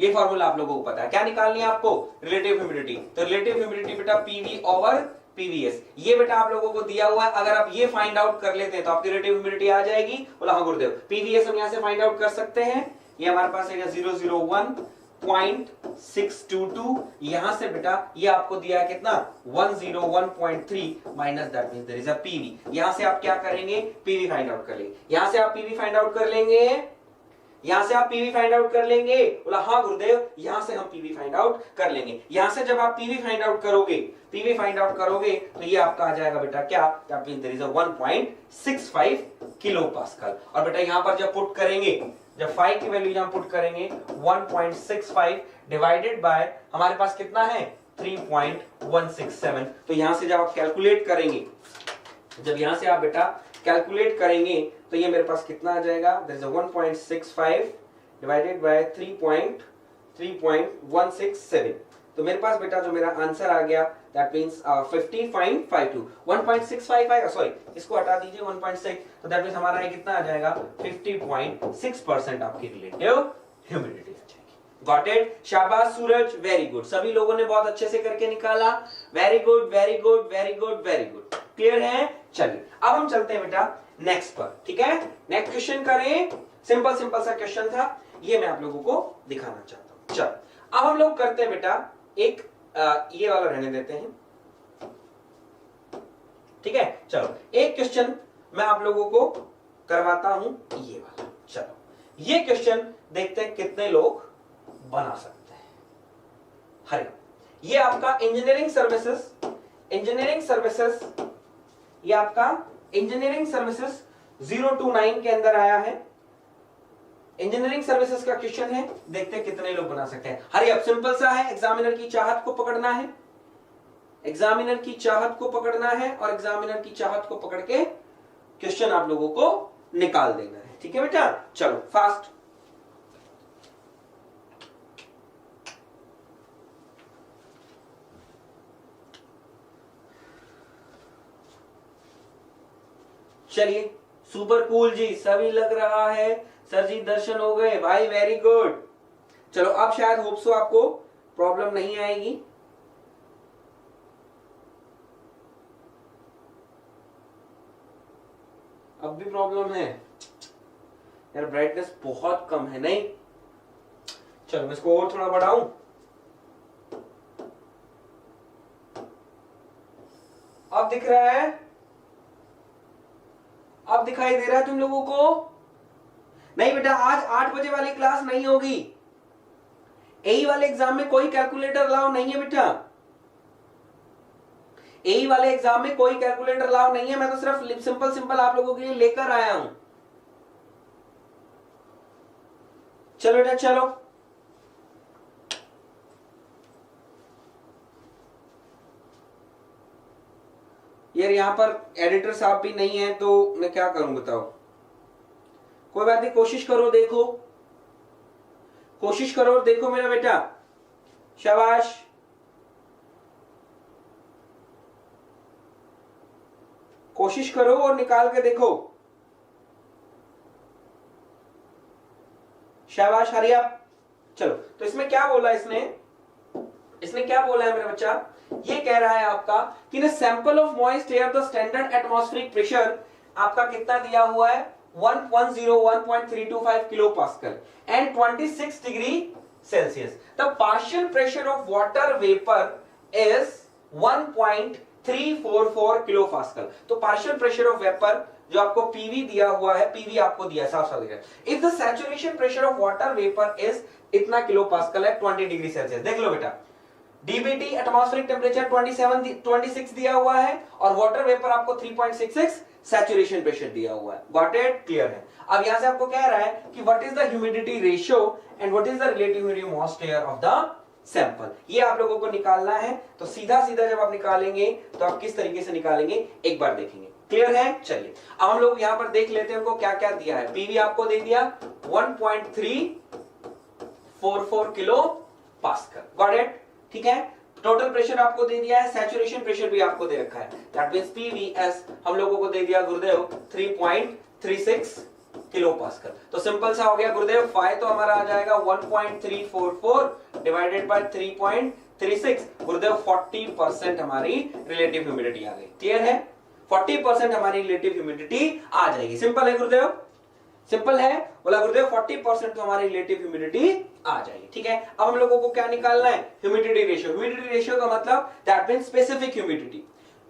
ये फॉर्मूला आप लोगों को पता है। क्या निकालनी है आपको, रिलेटिव ह्यूमिडिटी। तो रिलेटिव ह्यूमिडिटी बेटा पीवी ओवर पीवीएस, ये बेटा आप लोगों को दिया हुआ है। अगर आप ये फाइंड आउट कर लेते हैं तो आपकी रिलेटिव ह्यूमिडिटी आ जाएगी। बोला हाँ गुरुदेव, पीवीएस हम यहां से फाइंड आउट कर सकते हैं। ये हमारे पास है 001.622, यहां से बेटा ये आपको दिया है कितना, 101.3 minus that means there is a PV. यहां से आप क्या करेंगे, पीवी फाइंड आउट कर लेंगे। यहां से आप पीवी फाइंड आउट कर लेंगे, यहां से आप पीवी फाइंड आउट कर लेंगे। बोला हाँ गुरुदेव, यहां से हम पीवी फाइंड आउट कर लेंगे। यहां से जब आप पीवी फाइंड आउट करोगे, पीवी फाइंड आउट करोगे तो ये आपका आ जाएगा बेटा क्या, that means there is a 1.65 kilo pascal. और बेटा यहां पर जब पुट करेंगे, जब 5 की वैल्यू यहां पुट करेंगे, 1.65 डिवाइडेड बाय हमारे पास कितना है 3.167। तो यहां से जब आप कैलकुलेट करेंगे, जब यहां से आप बेटा कैलकुलेट करेंगे तो ये मेरे पास कितना आ जाएगा, दैट इज 1.65 डिवाइडेड बाय 3.167। तो मेरे पास बेटा जो मेरा आंसर आ गया दैट मींस 50.52। 1.65 सॉरी इसको हटा दीजिए 1.6, तो दैट मींस हमारा ये कितना आ जाएगा 50.6% आपकी रिलेटिव ह्यूमिडिटी आ जाएगी। Got it? शाबाश सूरज, वेरी गुड। सभी लोगों ने बहुत अच्छे से करके निकाला। Very good very good very good very good. Clear है? चलिए अब हम चलते हैं बेटा नेक्स्ट पर। ठीक है, नेक्स्ट क्वेश्चन करें। सिंपल सिंपल सा क्वेश्चन था, ये मैं आप लोगों को दिखाना चाहता हूं। चलो अब हम लोग करते हैं बेटा एक ये वाला रहने देते हैं। ठीक है, चलो एक क्वेश्चन मैं आप लोगों को करवाता हूं, ये वाला। चलो ये क्वेश्चन देखते हैं कितने लोग बना सकते हैं। हरे, ये आपका इंजीनियरिंग सर्विसेज, ये आपका इंजीनियरिंग सर्विसेज 029 के अंदर आया है। इंजीनियरिंग सर्विसेज का क्वेश्चन है, देखते हैं कितने लोग बना सकते हैं। हरी अब सिंपल सा है, एग्जामिनर की चाहत को पकड़ना है, एग्जामिनर की चाहत को पकड़ना है और एग्जामिनर की चाहत को पकड़ के क्वेश्चन आप लोगों को निकाल देना है। ठीक है बेटा, चलो फास्ट। चलिए सुपर कूल जी, सभी लग रहा है सर जी दर्शन हो गए भाई, वेरी गुड। चलो अब शायद होप सो आपको प्रॉब्लम नहीं आएगी। अब भी प्रॉब्लम है यार, ब्राइटनेस बहुत कम है। नहीं, चलो मैं इसको और थोड़ा बढ़ाऊं। अब दिख रहा है? अब दिखाई दे रहा है तुम लोगों को? नहीं बेटा, आज 8 बजे वाली क्लास नहीं होगी। एई वाले एग्जाम में कोई कैलकुलेटर अलाउ नहीं है बेटा। एई वाले एग्जाम में कोई कैलकुलेटर अलाउ नहीं है। मैं तो सिर्फ सिंपल सिंपल आप लोगों के लिए लेकर आया हूं। चलो बेटा चलो, यार यहां पर एडिटर साहब भी नहीं है तो मैं क्या करूं बताओ। कोई बात नहीं, कोशिश करो, देखो, कोशिश करो और देखो मेरा बेटा। शाबाश, कोशिश करो और निकाल के देखो। शाबाश हरिया। चलो तो इसमें क्या बोला इसने क्या बोला है मेरा बच्चा? ये कह रहा है आपका कि न sample of moist air the standard atmospheric pressure आपका कितना दिया हुआ है 101.325 kilo pascal and 26 degree Celsius. The partial pressure of water vapour is 1.344 kilo pascal. तो पार्शियल प्रेशर ऑफ वेपर जो आपको पीवी दिया हुआ है, पीवी आपको दिया है, साफ साफ दिया है। If the saturation pressure of water vapour is इतना किलो पास्कल है 20 डिग्री सेल्सियस। देख लो बेटा, डीबीटी एटमॉस्फेरिक टेम्परेचर 26 दिया हुआ है और वाटर वेपर आपको 3.66 सैचुरेशन प्रेशर दिया हुआ है। Got it? क्लियर है। अब यहां से आपको कह रहा है कि what is the humidity ratio and what is the relative humidity moist air of the sample. ये आप लोगों को निकालना है। तो सीधा सीधा जब आप निकालेंगे तो आप किस तरीके से निकालेंगे एक बार देखेंगे। क्लियर है? चलिए अब हम लोग यहां पर देख लेते हैं उनको क्या क्या दिया है। पीवी आपको दे दिया 1.344 किलो पास्कल। Got it? ठीक है। टोटल प्रेशर आपको दे दिया है, सैचुरेशन प्रेशर भी आपको दे रखा है, दैट मींस पीवीएस हम लोगों को दे दिया गुरुदेव 3.36 किलो पास्कल। तो सिंपल सा हो गया गुरुदेव। फाई तो हमारा आ जाएगा 1.344 डिवाइडेड बाय 3.36। गुरुदेव 40% हमारी रिलेटिव ह्यूमिडिटी आ गई। क्लियर है? 40% हमारी रिलेटिव ह्यूमिडिटी आ जाएगी। सिंपल है गुरुदेव, सिंपल है। बोला गुरुदेव 40% तो हमारी रिलेटिव ह्यूमिडिटी आ जाएगी। ठीक है, अब हम लोगों को क्या निकालना है? Humidity ratio. ह्यूमिडिटी रेशियो का मतलब that means specific humidity.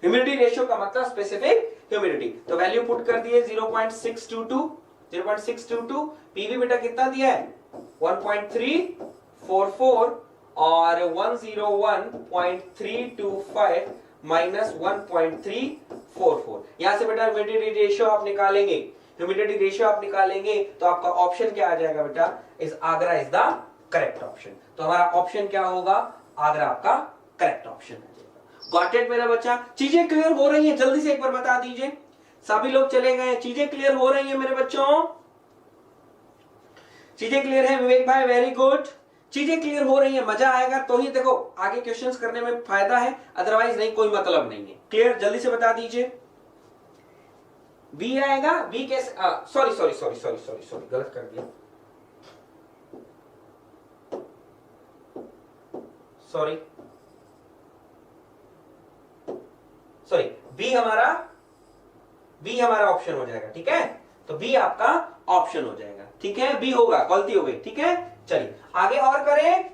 Humidity ratio का मतलब स्पेसिफिक ह्यूमिडिटी। तो वैल्यू पुट कर दिए 0.622। पीवी बेटा कितना दिया है 1.344 और 101.325 माइनस 1.344। यहां से बेटा ह्यूमिडिटी रेशियो आप निकालेंगे, ह्यूमिडिटी रेशियो आप निकालेंगे तो आपका ऑप्शन क्या आ जाएगा बेटा? Is Agra is the correct option. तो हमारा ऑप्शन क्या होगा? आगरा आपका करेक्ट ऑप्शन आ जाएगा। गॉट इट मेरा बच्चा? चीजें क्लियर हो रही हैं? जल्दी से एक बार बता दीजिए। सभी लोग चले गए, चीजें क्लियर हो रही हैं मेरे बच्चों? चीजें क्लियर है विवेक भाई? Very good. चीजें क्लियर हो रही है, मजा आएगा तो ही देखो आगे क्वेश्चंस करने में फायदा है, अदरवाइज नहीं, कोई मतलब नहीं है। क्लियर? जल्दी से बता दीजिए। बी आएगा? बी कैसे? Sorry sorry sorry sorry sorry sorry, गलत कर दिया, सॉरी सॉरी। बी हमारा ऑप्शन हो जाएगा, ठीक है? तो बी आपका ऑप्शन हो जाएगा, ठीक है? बी होगा, गलती हो गई, ठीक है? चलिए आगे और करें।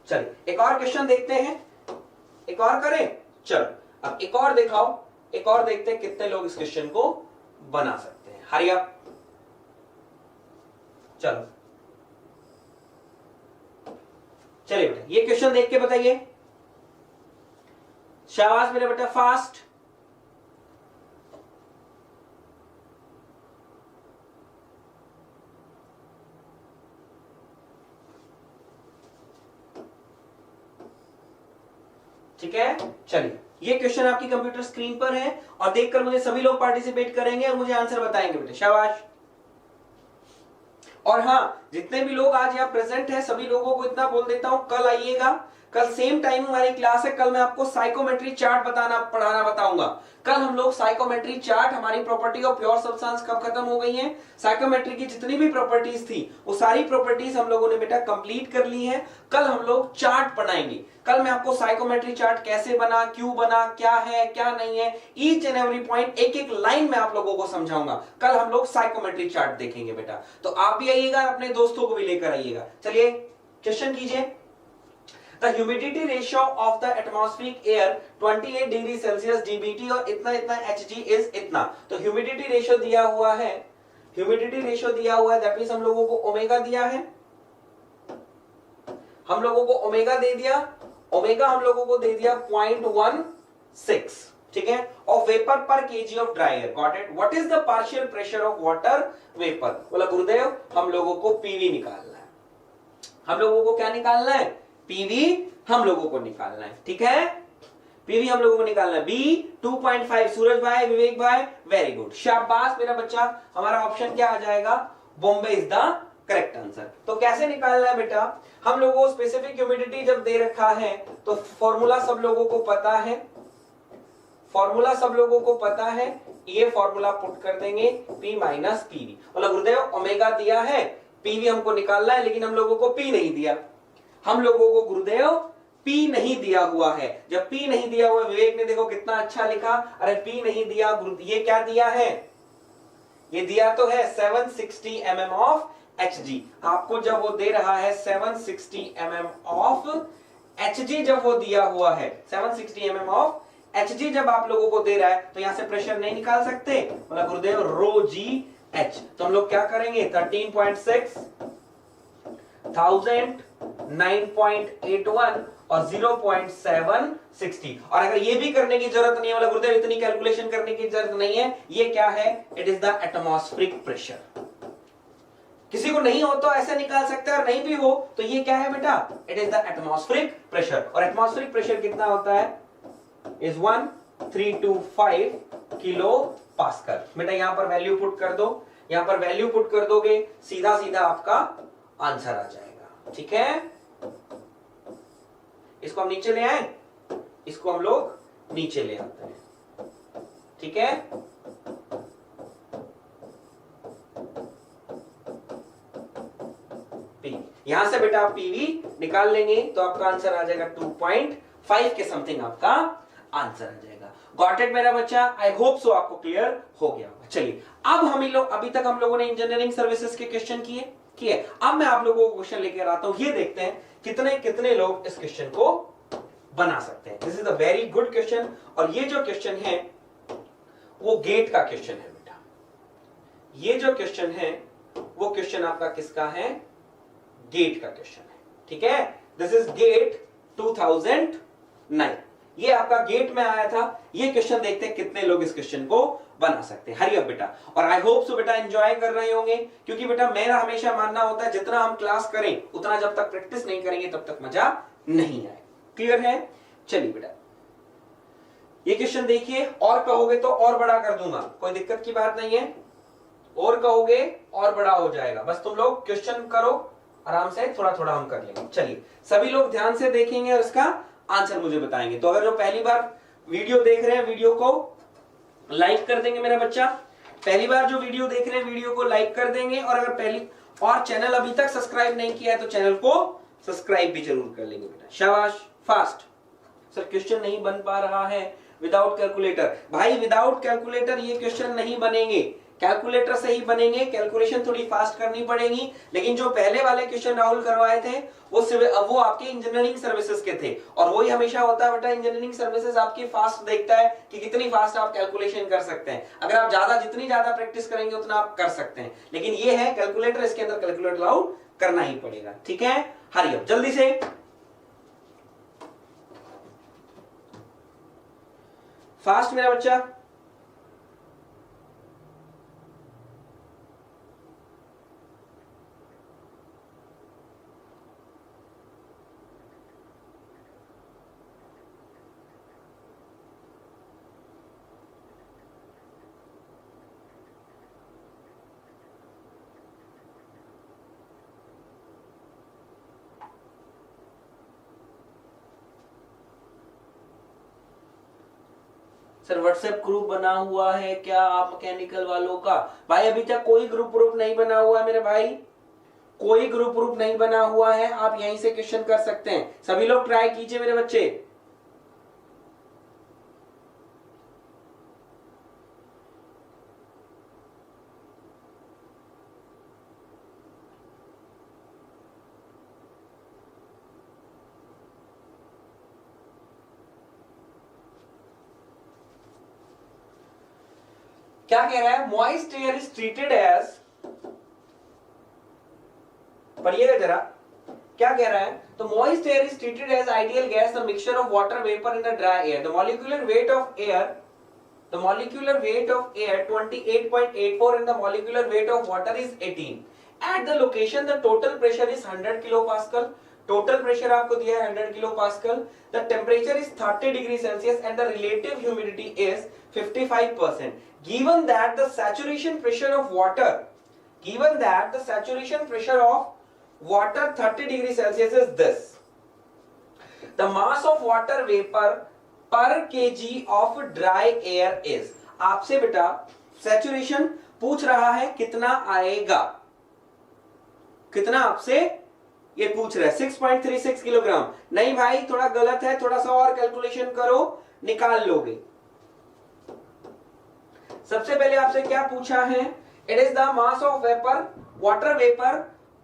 चलिए एक और क्वेश्चन देखते हैं, एक और करें। चलो अब एक और दिखाओ, एक और देखते हैं कितने लोग इस क्वेश्चन को बना सकते हैं। Hurry up. चलो चलिए बेटा ये क्वेश्चन देख के बताइए। शाबाश मेरे बेटा, फास्ट। ठीक है? चलिए ये क्वेश्चन आपकी कंप्यूटर स्क्रीन पर है और देखकर मुझे सभी लोग पार्टिसिपेट करेंगे और मुझे आंसर बताएंगे बेटे। शाबाश। और हाँ, जितने भी लोग आज यहाँ प्रेजेंट हैं सभी लोगों को इतना बोल देता हूं, कल आइएगा, कल सेम टाइम हमारी क्लास है। कल मैं आपको साइकोमेट्री चार्ट पढ़ाना बताऊंगा। कल हम लोग साइकोमेट्री चार्ट, हमारी प्रॉपर्टी ऑफ प्योर सब्सटेंस कब खत्म हो गई है, साइकोमेट्री की जितनी भी प्रॉपर्टीज थी वो सारी प्रॉपर्टीज हम लोगों ने बेटा कंप्लीट कर ली है। कल हम लोग चार्ट बनाएंगे। कल मैं आपको साइकोमेट्री चार्ट कैसे बना, क्यों बना, क्या है क्या नहीं है, ईच एंड एवरी पॉइंट, एक एक लाइन में आप लोगों को समझाऊंगा। कल हम लोग साइकोमेट्री चार्ट देखेंगे बेटा। तो आप भी आइएगा, अपने दोस्तों को भी लेकर आइएगा। चलिए क्वेश्चन कीजिए। The humidity ratio of the atmospheric air 28 degree Celsius dBT और इतना इतना Hg is इतना। तो ह्यूमिडिटी रेशियो दिया हुआ है, ह्यूमिडिटी रेशियो दिया हुआ है, दैट मींस हम लोगों को ओमेगा दिया है, हम लोगों को ओमेगा दे दिया, ओमेगा हम लोगों को दे दिया 0.16, ठीक है? और वेपर पर KG of dry air. Got it? What is the partial pressure of water vapour? बोला गुरुदेव हम लोगों को पीवी निकालना है। हम लोगों को क्या निकालना है? पीवी हम लोगों को निकालना है, ठीक है? पीवी हम लोगों को निकालना है। बी 2.5। सूरज भाई, विवेक भाई, वेरी गुड, शाबाश मेरा बच्चा। हमारा ऑप्शन क्या आ जाएगा? Bombay is the correct answer. तो कैसे निकालना है बेटा? हम लोगों को स्पेसिफिक ह्यूमिडिटी जब दे रखा है तो फॉर्मूला सब लोगों को पता है, फॉर्मूला सब लोगों को पता है। ये फॉर्मूला पुट कर देंगे, पी माइनस पीवी। मतलब गुरुदेव ओमेगा दिया है, पीवी हमको निकालना है, लेकिन हम लोगों को पी नहीं दिया। हम लोगों को गुरुदेव पी नहीं दिया हुआ है। जब पी नहीं दिया हुआ, विवेक ने देखो कितना अच्छा लिखा, अरे पी नहीं दिया, ये क्या दिया है? ये दिया तो है 760 mm ऑफ Hg। आपको जब वो दे रहा है 760 mm ऑफ Hg, जब वो दिया हुआ है 760 mm ऑफ Hg जब आप लोगों को दे रहा है, तो यहां से प्रेशर नहीं निकाल सकते? बोला गुरुदेव रो जी एच। तो हम लोग क्या करेंगे? 13.6 1000 9.81 और 0.760। और अगर ये भी करने की जरूरत नहीं है, मतलब गुरुदेव इतनी कैलकुलेशन करने की जरूरत नहीं है, ये क्या है? It is the atmospheric pressure. किसी को नहीं हो तो ऐसे निकाल सकते हैं, और नहीं भी हो तो ये क्या है बेटा? It is the atmospheric pressure. और एटमॉस्फेरिक प्रेशर कितना होता है? Is 1325 kilo pascal. बेटा यहां पर वैल्यू पुट कर दो, यहां पर वैल्यू पुट कर दोगे, सीधा सीधा आपका आंसर आ जाएगा, ठीक है? इसको हम नीचे ले आए, इसको हम लोग नीचे ले आते हैं, ठीक है? पी, यहां से बेटा आप पीवी निकाल लेंगे तो आपका आंसर आ जाएगा 2.5 के समथिंग, आपका आंसर आ जाएगा। गॉट इट मेरा बच्चा? आई होप सो आपको क्लियर हो गया होगा। चलिए अब हम लोग, अभी तक हम लोगों ने इंजीनियरिंग सर्विसेज के क्वेश्चन किए। अब मैं आप लोगों को क्वेश्चन लेकर आता हूं, ये देखते हैं कितने कितने लोग इस क्वेश्चन को बना सकते हैं। This is a very good question. और ये जो क्वेश्चन है वो गेट का क्वेश्चन है बेटा। ये जो क्वेश्चन है वो क्वेश्चन आपका किसका है? गेट का क्वेश्चन है, ठीक है? This is get 2009। ये आपका गेट में आया था। ये क्वेश्चन देखते हैं कितने लोग इस क्वेश्चन को बना सकते हैं। हरी अप बेटा, और आई होप सो बेटा एंजॉय कर रहे होंगे, क्योंकि बेटा मेरा हमेशा मानना होता है जितना हम क्लास करें उतना जब तक प्रैक्टिस नहीं करेंगे तब तक मजा नहीं आए। क्लियर है? चलिए बेटा ये क्वेश्चन देखिए, और कहोगे तो और बड़ा कर दूंगा, कोई दिक्कत की बात नहीं है, और कहोगे और बड़ा हो जाएगा, बस तुम लोग क्वेश्चन करो आराम से, थोड़ा थोड़ा हम कर लेंगे। चलिए सभी लोग ध्यान से देखेंगे और इसका आंसर मुझे बताएंगे। तो अगर जो पहली बार वीडियो देख रहे हैं वीडियो को लाइक कर देंगे मेरा बच्चा, पहली बार जो वीडियो देख रहे हैं वीडियो को लाइक कर देंगे, और अगर पहली और चैनल अभी तक सब्सक्राइब नहीं किया है तो चैनल को सब्सक्राइब भी जरूर कर लेंगे बेटा। शाबाश, फास्ट। सर क्वेश्चन नहीं बन पा रहा है विदाउट कैलकुलेटर। भाई विदाउट कैलकुलेटर ये क्वेश्चन नहीं बनेंगे, कैलकुलेटर से ही बनेंगे, कैलकुलेशन थोड़ी फास्ट करनी पड़ेगी। लेकिन जो पहले वाले क्वेश्चन राहुल करवाए थे वो आपके इंजीनियरिंग सर्विसेज के थे, और वही हमेशा होता है बेटा, इंजीनियरिंग सर्विसेज आपकी फास्ट देखता है कि कितनी फास्ट आप कैलकुलेशन कर सकते हैं। अगर आप जितनी ज्यादा प्रैक्टिस करेंगे उतना आप कर सकते हैं, लेकिन ये है कैलकुलेटर, इसके अंदर कैलकुलेटर अलाउड करना ही पड़ेगा। ठीक है, हरी अप जल्दी से। फास्ट मेरा बच्चा। सर व्हाट्सएप ग्रुप बना हुआ है क्या आप मैकेनिकल वालों का? भाई अभी तक कोई ग्रुप नहीं बना हुआ है मेरे भाई, कोई ग्रुप नहीं बना हुआ है। आप यहीं से क्वेश्चन कर सकते हैं, सभी लोग ट्राई कीजिए मेरे बच्चे। क्या कह रहा है? Moist air is treated as, पढ़िएगा जरा क्या कह रहा है। तो moist air is treated as ideal gas, the mixture of water vapour in the dry air. The molecular weight of air 28.84 and the molecular weight of water is 18. At the location the total pressure is 100 kilopascal. Total pressure आपको दिया है 100 kilopascal. The temperature is 30 degrees Celsius and the relative humidity is 55%. Given that the saturation pressure of water 30 degrees Celsius is this. The mass of water vapor per kg of dry air is. आपसे बेटा saturation पूछ रहा है कितना आएगा, कितना आपसे ये पूछ रहा है 6.36 किलोग्राम। नहीं भाई थोड़ा गलत है, थोड़ा सा और कैलकुलेशन करो, निकाल लोगे। सबसे पहले आपसे क्या पूछा है? It is the mass of vapour, water vapour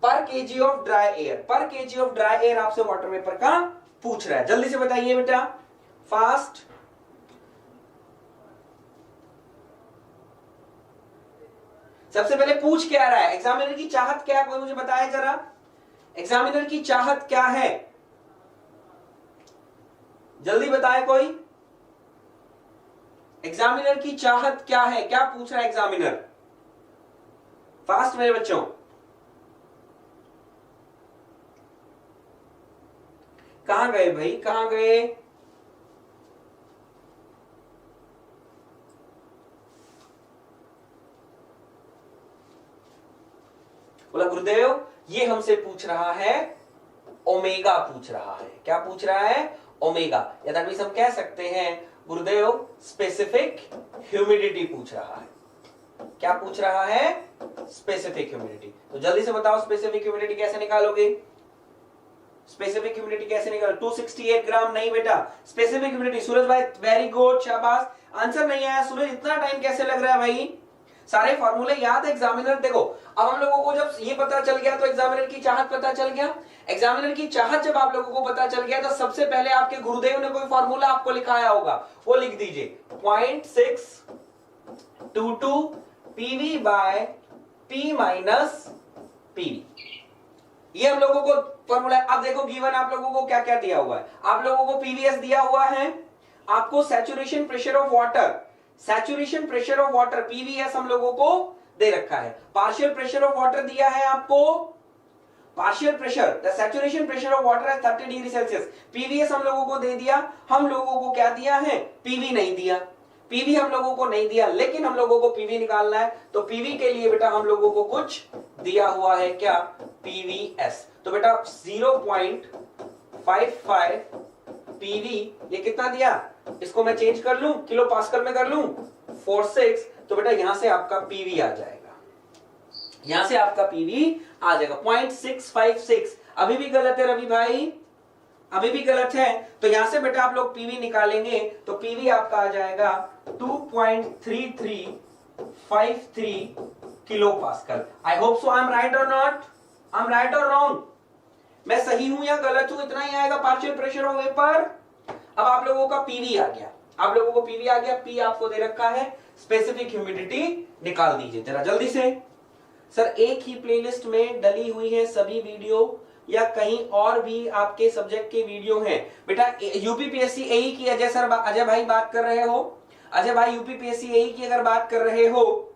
पर केजी ऑफ ड्राई एयर। पर केजी ऑफ ड्राई एयर आपसे वाटर वेपर का पूछ रहा है, जल्दी से बताइए बेटा, फास्ट। सबसे पहले पूछ क्या रहा है? एग्जामिनर की चाहत क्या है, कोई मुझे बताए जरा, एग्जामिनर की चाहत क्या है? जल्दी बताए कोई, एग्जामिनर की चाहत क्या है, क्या पूछ रहा है एग्जामिनर? फास्ट मेरे बच्चों। कहां गए भाई, कहां गए? बोला गुरुदेव ये हमसे पूछ रहा है ओमेगा, पूछ रहा है, क्या पूछ रहा है? ओमेगा, या दैट मींस हम कह सकते हैं गुरुदेव स्पेसिफिक ह्यूमिडिटी पूछ रहा है। क्या पूछ रहा है? Specific humidity. तो जल्दी से बताओ स्पेसिफिक ह्यूमिडिटी कैसे निकालोगे? स्पेसिफिक ह्यूमिडिटी कैसे निकालो? 268 ग्राम नहीं बेटा, स्पेसिफिक ह्यूमिडिटी। सूरज भाई वेरी गुड, शाबाश। आंसर नहीं आया सूरज, इतना टाइम कैसे लग रहा है भाई? सारे फॉर्मूले याद है एग्जामिनर। देखो अब हम लोगों को जब ये पता चल गया तो एग्जामिनर की चाहत पता चल गया। एग्जामिनर की चाहत जब आप लोगों को पता चल गया तो सबसे पहले आपके गुरुदेव ने कोई फॉर्मूला आपको लिखाया होगा, वो लिख दीजिए 0.622 PV by P minus PV. ये हम लोगों को फॉर्मूला। अब देखो गिवन आप लोगों को क्या क्या दिया हुआ है। आप लोगों को पीवीएस दिया हुआ है, आपको saturation pressure of water saturation pressure of water PVS हम लोगों को दे रखा है, पार्शियल प्रेशर ऑफ वाटर दिया है आपको, partial pressure the saturation pressure of water है 30 डिग्री सेल्सियस, पीवीएस हम लोगों को दे दिया, हम लोगों को क्या दिया है, पीवी नहीं दिया, पीवी हम लोगों को नहीं दिया, लेकिन हम लोगों को पीवी निकालना है, तो पीवी के लिए बेटा हम लोगों को कुछ दिया हुआ है, क्या, पीवीएस। तो बेटा 0.55 पीवी, ये कितना दिया, इसको मैं चेंज कर लूं, किलो पास्कल में कर लूं 46, तो बेटा यहां से आपका पीवी आ जाएगा, यहां से आपका पीवी आ जाएगा 0.656। अभी भी गलत है रवि भाई, अभी भी गलत है, तो यहां से बेटा आप लोग पीवी निकालेंगे तो पीवी आपका आ जाएगा 2.3353 kilo pascal. I hope so I am right और नॉट, आई एम राइट और रॉन्ग, मैं सही हूं या गलत हूं, इतना ही आएगा पार्शियल प्रेशर ऑफ वेपर। अब आप लोगों का पीवी आ गया, आप लोगों को पीवी आ गया, पी आपको दे रखा है, स्पेसिफिक ह्यूमिडिटी निकाल दीजिए जरा जल्दी से। सर एक ही प्लेलिस्ट में डली हुई है सभी वीडियो या कहीं और भी आपके सब्जेक्ट के वीडियो हैं? बेटा यूपीपीएससी एई की अजय सर, अजय भाई बात कर रहे हो, अजय भाई यूपीपीएससी एई की अगर बात कर रहे हो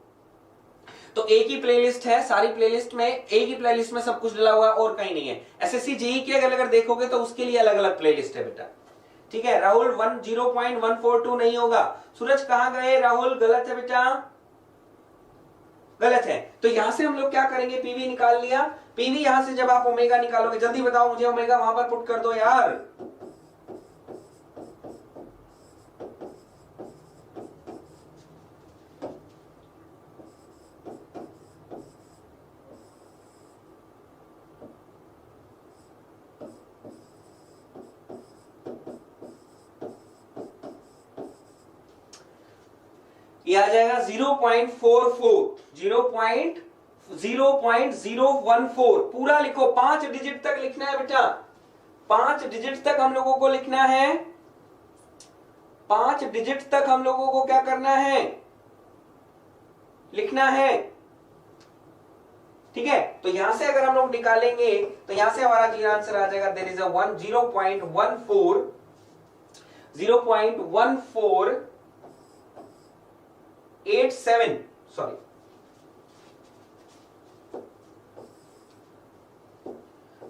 तो एक ही प्लेलिस्ट है, सारी प्लेलिस्ट में एक ही प्लेलिस्ट में सब कुछ डला हुआ है और कहीं नहीं है। एसएससी जेई की अगर देखोगे तो उसके लिए अलग अलग प्लेलिस्ट है बेटा, ठीक है। राहुल 0.142 नहीं होगा, सूरज कहां गए, राहुल गलत है बेटा, गलत है। तो यहां से हम लोग क्या करेंगे, पीवी निकाल लिया, पीवी यहां से जब आप ओमेगा निकालोगे, जल्दी बताओ मुझे, ओमेगा वहां पर पुट कर दो यार, ये आ जाएगा 0.44, 0.014 पूरा लिखो, 5 डिजिट तक लिखना है बेटा, 5 डिजिट तक हम लोगों को लिखना है, 5 डिजिट तक हम लोगों को क्या करना है, लिखना है, ठीक है। तो यहां से अगर हम लोग निकालेंगे तो यहां से हमारा जी आंसर आ जाएगा, देयर इज अ 0.1487, सॉरी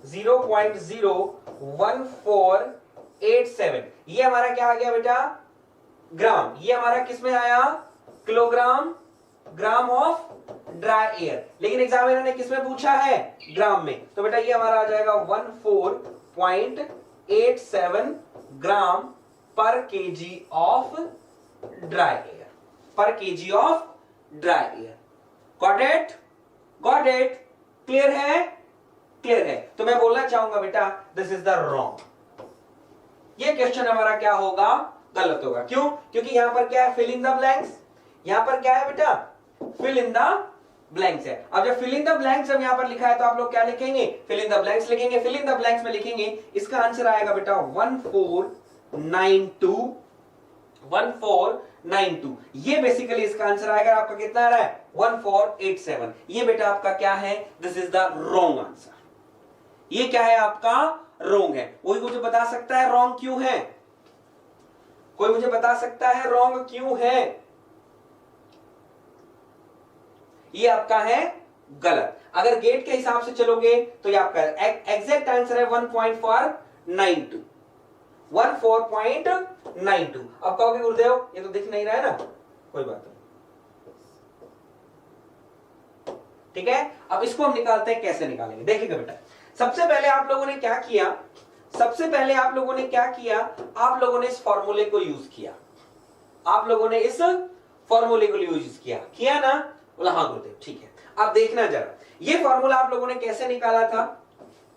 0.01487, ये हमारा क्या आ गया बेटा, ग्राम, ये हमारा किस में आया, kilogram, gram of dry air, लेकिन एग्जामिनर ने किस में पूछा है, ग्राम में, तो बेटा ये हमारा आ जाएगा 14.87 ग्राम पर केजी ऑफ ड्राई एयर, पर KG of dry air. Got it, got it, clear है, क्लियर है। तो मैं बोलना चाहूंगा बेटा दिस इज द रॉन्ग, ये क्वेश्चन हमारा क्या होगा, गलत होगा। क्यों, क्योंकि यहां पर क्या है, फिल इन द ब्लैंक्स, यहां पर क्या है बेटा, फिल इन द ब्लैंक्स है। अब जब फिल इन द ब्लैंक्स जब यहां पर लिखा है तो आप लोग क्या लिखेंगे, फिल इन द ब्लैंक्स लिखेंगे, फिल इन द ब्लैंक्स में लिखेंगे, इसका आंसर आएगा बेटा 1492, ये बेसिकली इसका आंसर आएगा। आपका कितना आ रहा है, 1487, ये बेटा आपका क्या है, this is the wrong answer, ये क्या है आपका, रॉन्ग है। कोई मुझे बता सकता है रॉन्ग क्यों है, कोई मुझे बता सकता है रॉन्ग क्यों है, ये आपका है गलत। अगर गेट के हिसाब से चलोगे तो ये आपका एग्जैक्ट आंसर है 1492, 14.92। अब कहोगे गुरुदेव ये तो दिख नहीं रहा है ना, कोई बात नहीं, ठीक है। अब इसको हम निकालते हैं, कैसे निकालेंगे देखिएगा बेटा। सबसे पहले आप लोगों ने क्या किया, सबसे पहले आप लोगों ने क्या किया, आप लोगों ने इस फॉर्मूले को यूज किया, आप लोगों ने इस फॉर्मूले को यूज किया ना, बोला हाँ गुरुदेव ठीक है। अब देखना जरा, ये फॉर्मूला आप लोगों ने कैसे निकाला था,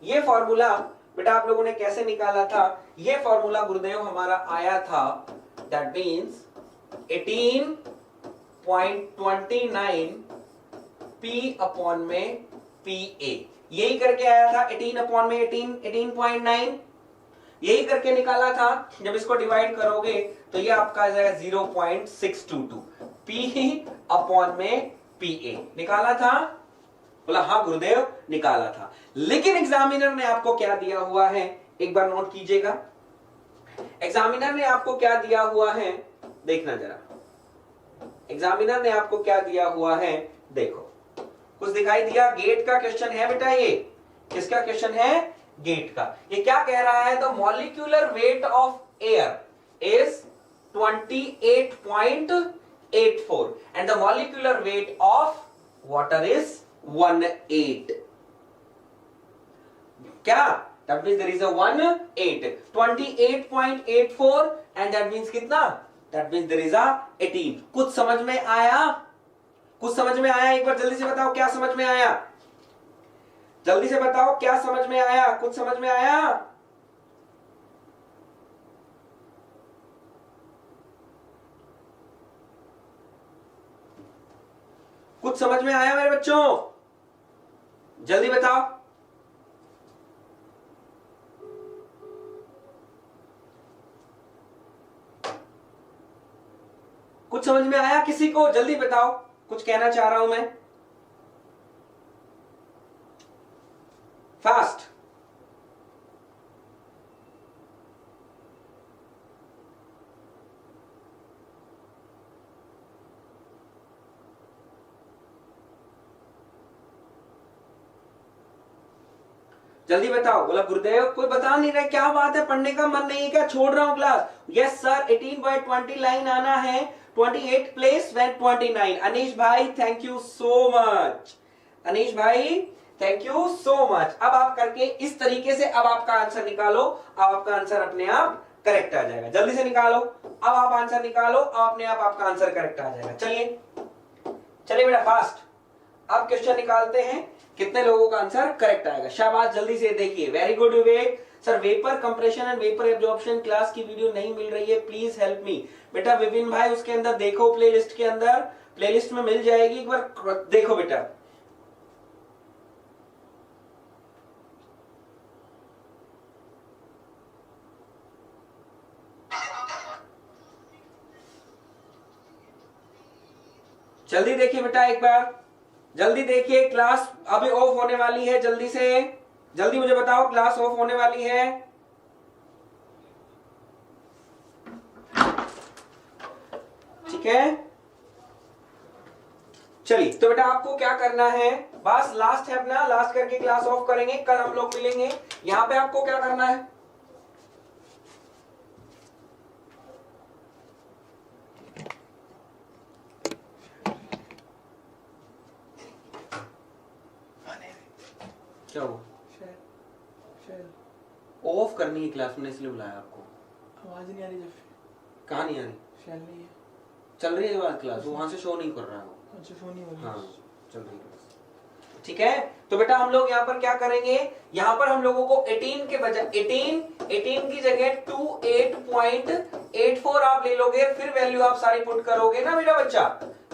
ये फॉर्मूला बेटा आप लोगों ने कैसे निकाला था, ये फॉर्मूला गुरुदेव हमारा आया था, दैट मींस 18.29 P अपॉन में PA, यही करके आया था, 18 अपॉन में 18.9, यही करके निकाला था। जब इसको डिवाइड करोगे तो ये आपका आ जाएगा 0.622 P अपॉन में PA, निकाला था, बोला हाँ गुरुदेव निकाला था। लेकिन एग्जामिनर ने आपको क्या दिया हुआ है, एक बार नोट कीजिएगा, एग्जामिनर ने आपको क्या दिया हुआ है, देखना जरा, एग्जामिनर ने आपको क्या दिया हुआ है, देखो कुछ दिखाई दिया, गेट का क्वेश्चन है बेटा, ये किसका क्वेश्चन है, गेट का। ये क्या कह रहा है, the molecular weight of air is 28.84 and the molecular weight of water is 18। क्या, that means there is a 28.84 and that means कितना, that means there is a 18। कुछ समझ में आया, कुछ समझ में आया, एक बार जल्दी से बताओ क्या समझ में आया, जल्दी से बताओ क्या समझ में आया, कुछ समझ में आया, कुछ समझ में आया मेरे बच्चों, जल्दी बताओ। कुछ समझ में आया किसी को, जल्दी बताओ, कुछ कहना चाह रहा हूं मैं, फास्ट। जल्दी बताओ। बोला गुरुदेव कोई बता नहीं रहा, क्या बात है, पढ़ने का मन नहीं है क्या, छोड़ रहा हूं क्लास। यस सर, 18/20 लाइन आना है, 28 प्लेस वेन 29। अनीश भाई thank you so much, Anish भाई थैंक यू सो मच। अब आप करके इस तरीके से अब आपका आंसर निकालो, अब आपका आंसर अपने आप करेक्ट आ जाएगा। जल्दी से निकालो, अब आप आंसर निकालो, अब अपने आप आपका आंसर करेक्ट आ जाएगा। चलिए चलिए बेटा फास्ट, अब क्वेश्चन निकालते हैं, कितने लोगों का आंसर करेक्ट आएगा। शाबाश, जल्दी से देखिए, very good Vivek. Sir vapour compression and vapour absorption class की वीडियो नहीं मिल रही है, प्लीज हेल्प मी। बेटा विपिन भाई उसके अंदर देखो, प्लेलिस्ट के अंदर, प्लेलिस्ट में मिल जाएगी, एक बार देखो बेटा। जल्दी देखिए बेटा, एक बार जल्दी देखिए, क्लास अभी ऑफ होने वाली है, जल्दी से जल्दी मुझे बताओ, क्लास ऑफ होने वाली है। ठीक है, चलिए तो बेटा आपको क्या करना है, बस लास्ट है अपना, लास्ट करके क्लास ऑफ करेंगे, कल हम लोग मिलेंगे। यहां पे आपको क्या करना है, क्या हो, ऑफ करनी है क्लास में, इसलिए बुलाया आपको। आवाज नहीं आ रही, जब कहाँ नहीं आ रही, शैल नहीं है, चल रही है बात क्लास, वो वहां से शो नहीं कर रहा है वो। अच्छा शो नहीं हो रही, हाँ चल रही है। ठीक है, तो बेटा हम लोग यहाँ पर क्या करेंगे, यहाँ पर हम लोगों को 18 के बजाय 18 की जगह 28.84 आप ले लोगे, फिर वैल्यू आप सारी पुट करोगे ना बेटा बच्चा,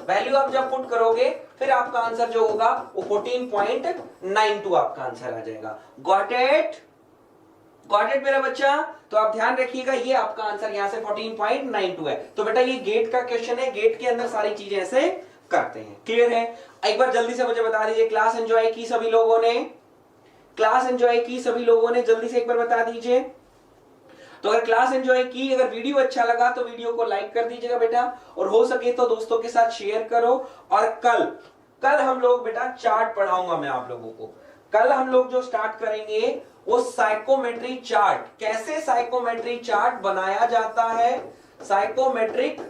वैल्यू आप जब पुट करोगे फिर आपका आंसर जो होगा वो 14.92 आपका आंसर आ जाएगा। गॉट इट, गॉट इट मेरा बच्चा। तो आप ध्यान रखिएगा, ये आपका आंसर यहाँ से 14.92 है। तो बेटा ये गेट का क्वेश्चन है, गेट के अंदर सारी चीजें ऐसे करते हैं, क्लियर है। एक बार जल्दी से मुझे बता दीजिए, क्लास एंजॉय की सभी लोगों ने, क्लास एंजॉय की सभी लोगों ने, जल्दी से एक बार बता दीजिए। तो अगर क्लास एंजॉय की, अगर वीडियो अच्छा लगा तो वीडियो को लाइक कर दीजिएगा बेटा, और हो सके तो दोस्तों के साथ शेयर करो। और कल हम लोग बेटा चार्ट पढ़ाऊंगा मैं आप लोगों को। कल हम लोग जो स्टार्ट करेंगे वो साइकोमेट्री चार्ट, कैसे साइकोमेट्री चार्ट बनाया जाता है, साइकोमेट्रिक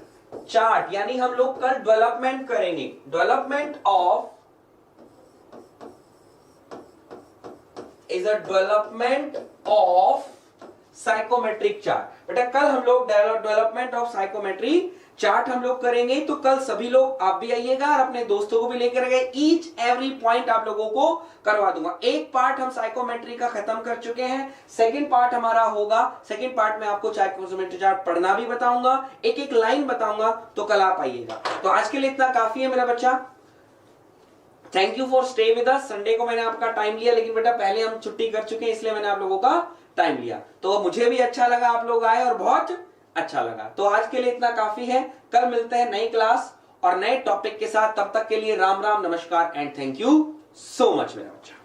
चार्ट, यानी हम लोग कल डेवलपमेंट करेंगे, development of is a development of psychrometric chart. बेटा कल हम लोग डेवलपमेंट ऑफ साइकोमेट्री चार्ट हम लोग करेंगे। तो कल सभी लोग, आप भी आइएगा और अपने दोस्तों को भी लेकर गए, ईच एवरी पॉइंट आप लोगों को करवा दूंगा। एक पार्ट हम साइकोमेट्री का खत्म कर चुके हैं, सेकंड पार्ट हमारा होगा, सेकंड पार्ट में आपको साइकोमेट्री चार्ट पढ़ना भी बताऊंगा, एक एक लाइन बताऊंगा। तो कल आप आइएगा। तो आज के लिए इतना काफी है मेरा बच्चा, thank you for stay with us. Sunday को मैंने आपका टाइम लिया, लेकिन बेटा पहले हम छुट्टी कर चुके हैं, इसलिए मैंने आप लोगों का टाइम लिया। तो मुझे भी अच्छा लगा आप लोग आए, और बहुत अच्छा लगा। तो आज के लिए इतना काफी है, कल मिलते हैं नई क्लास और नए टॉपिक के साथ। तब तक के लिए राम राम, नमस्कार and thank you so much मेरा बच्चा।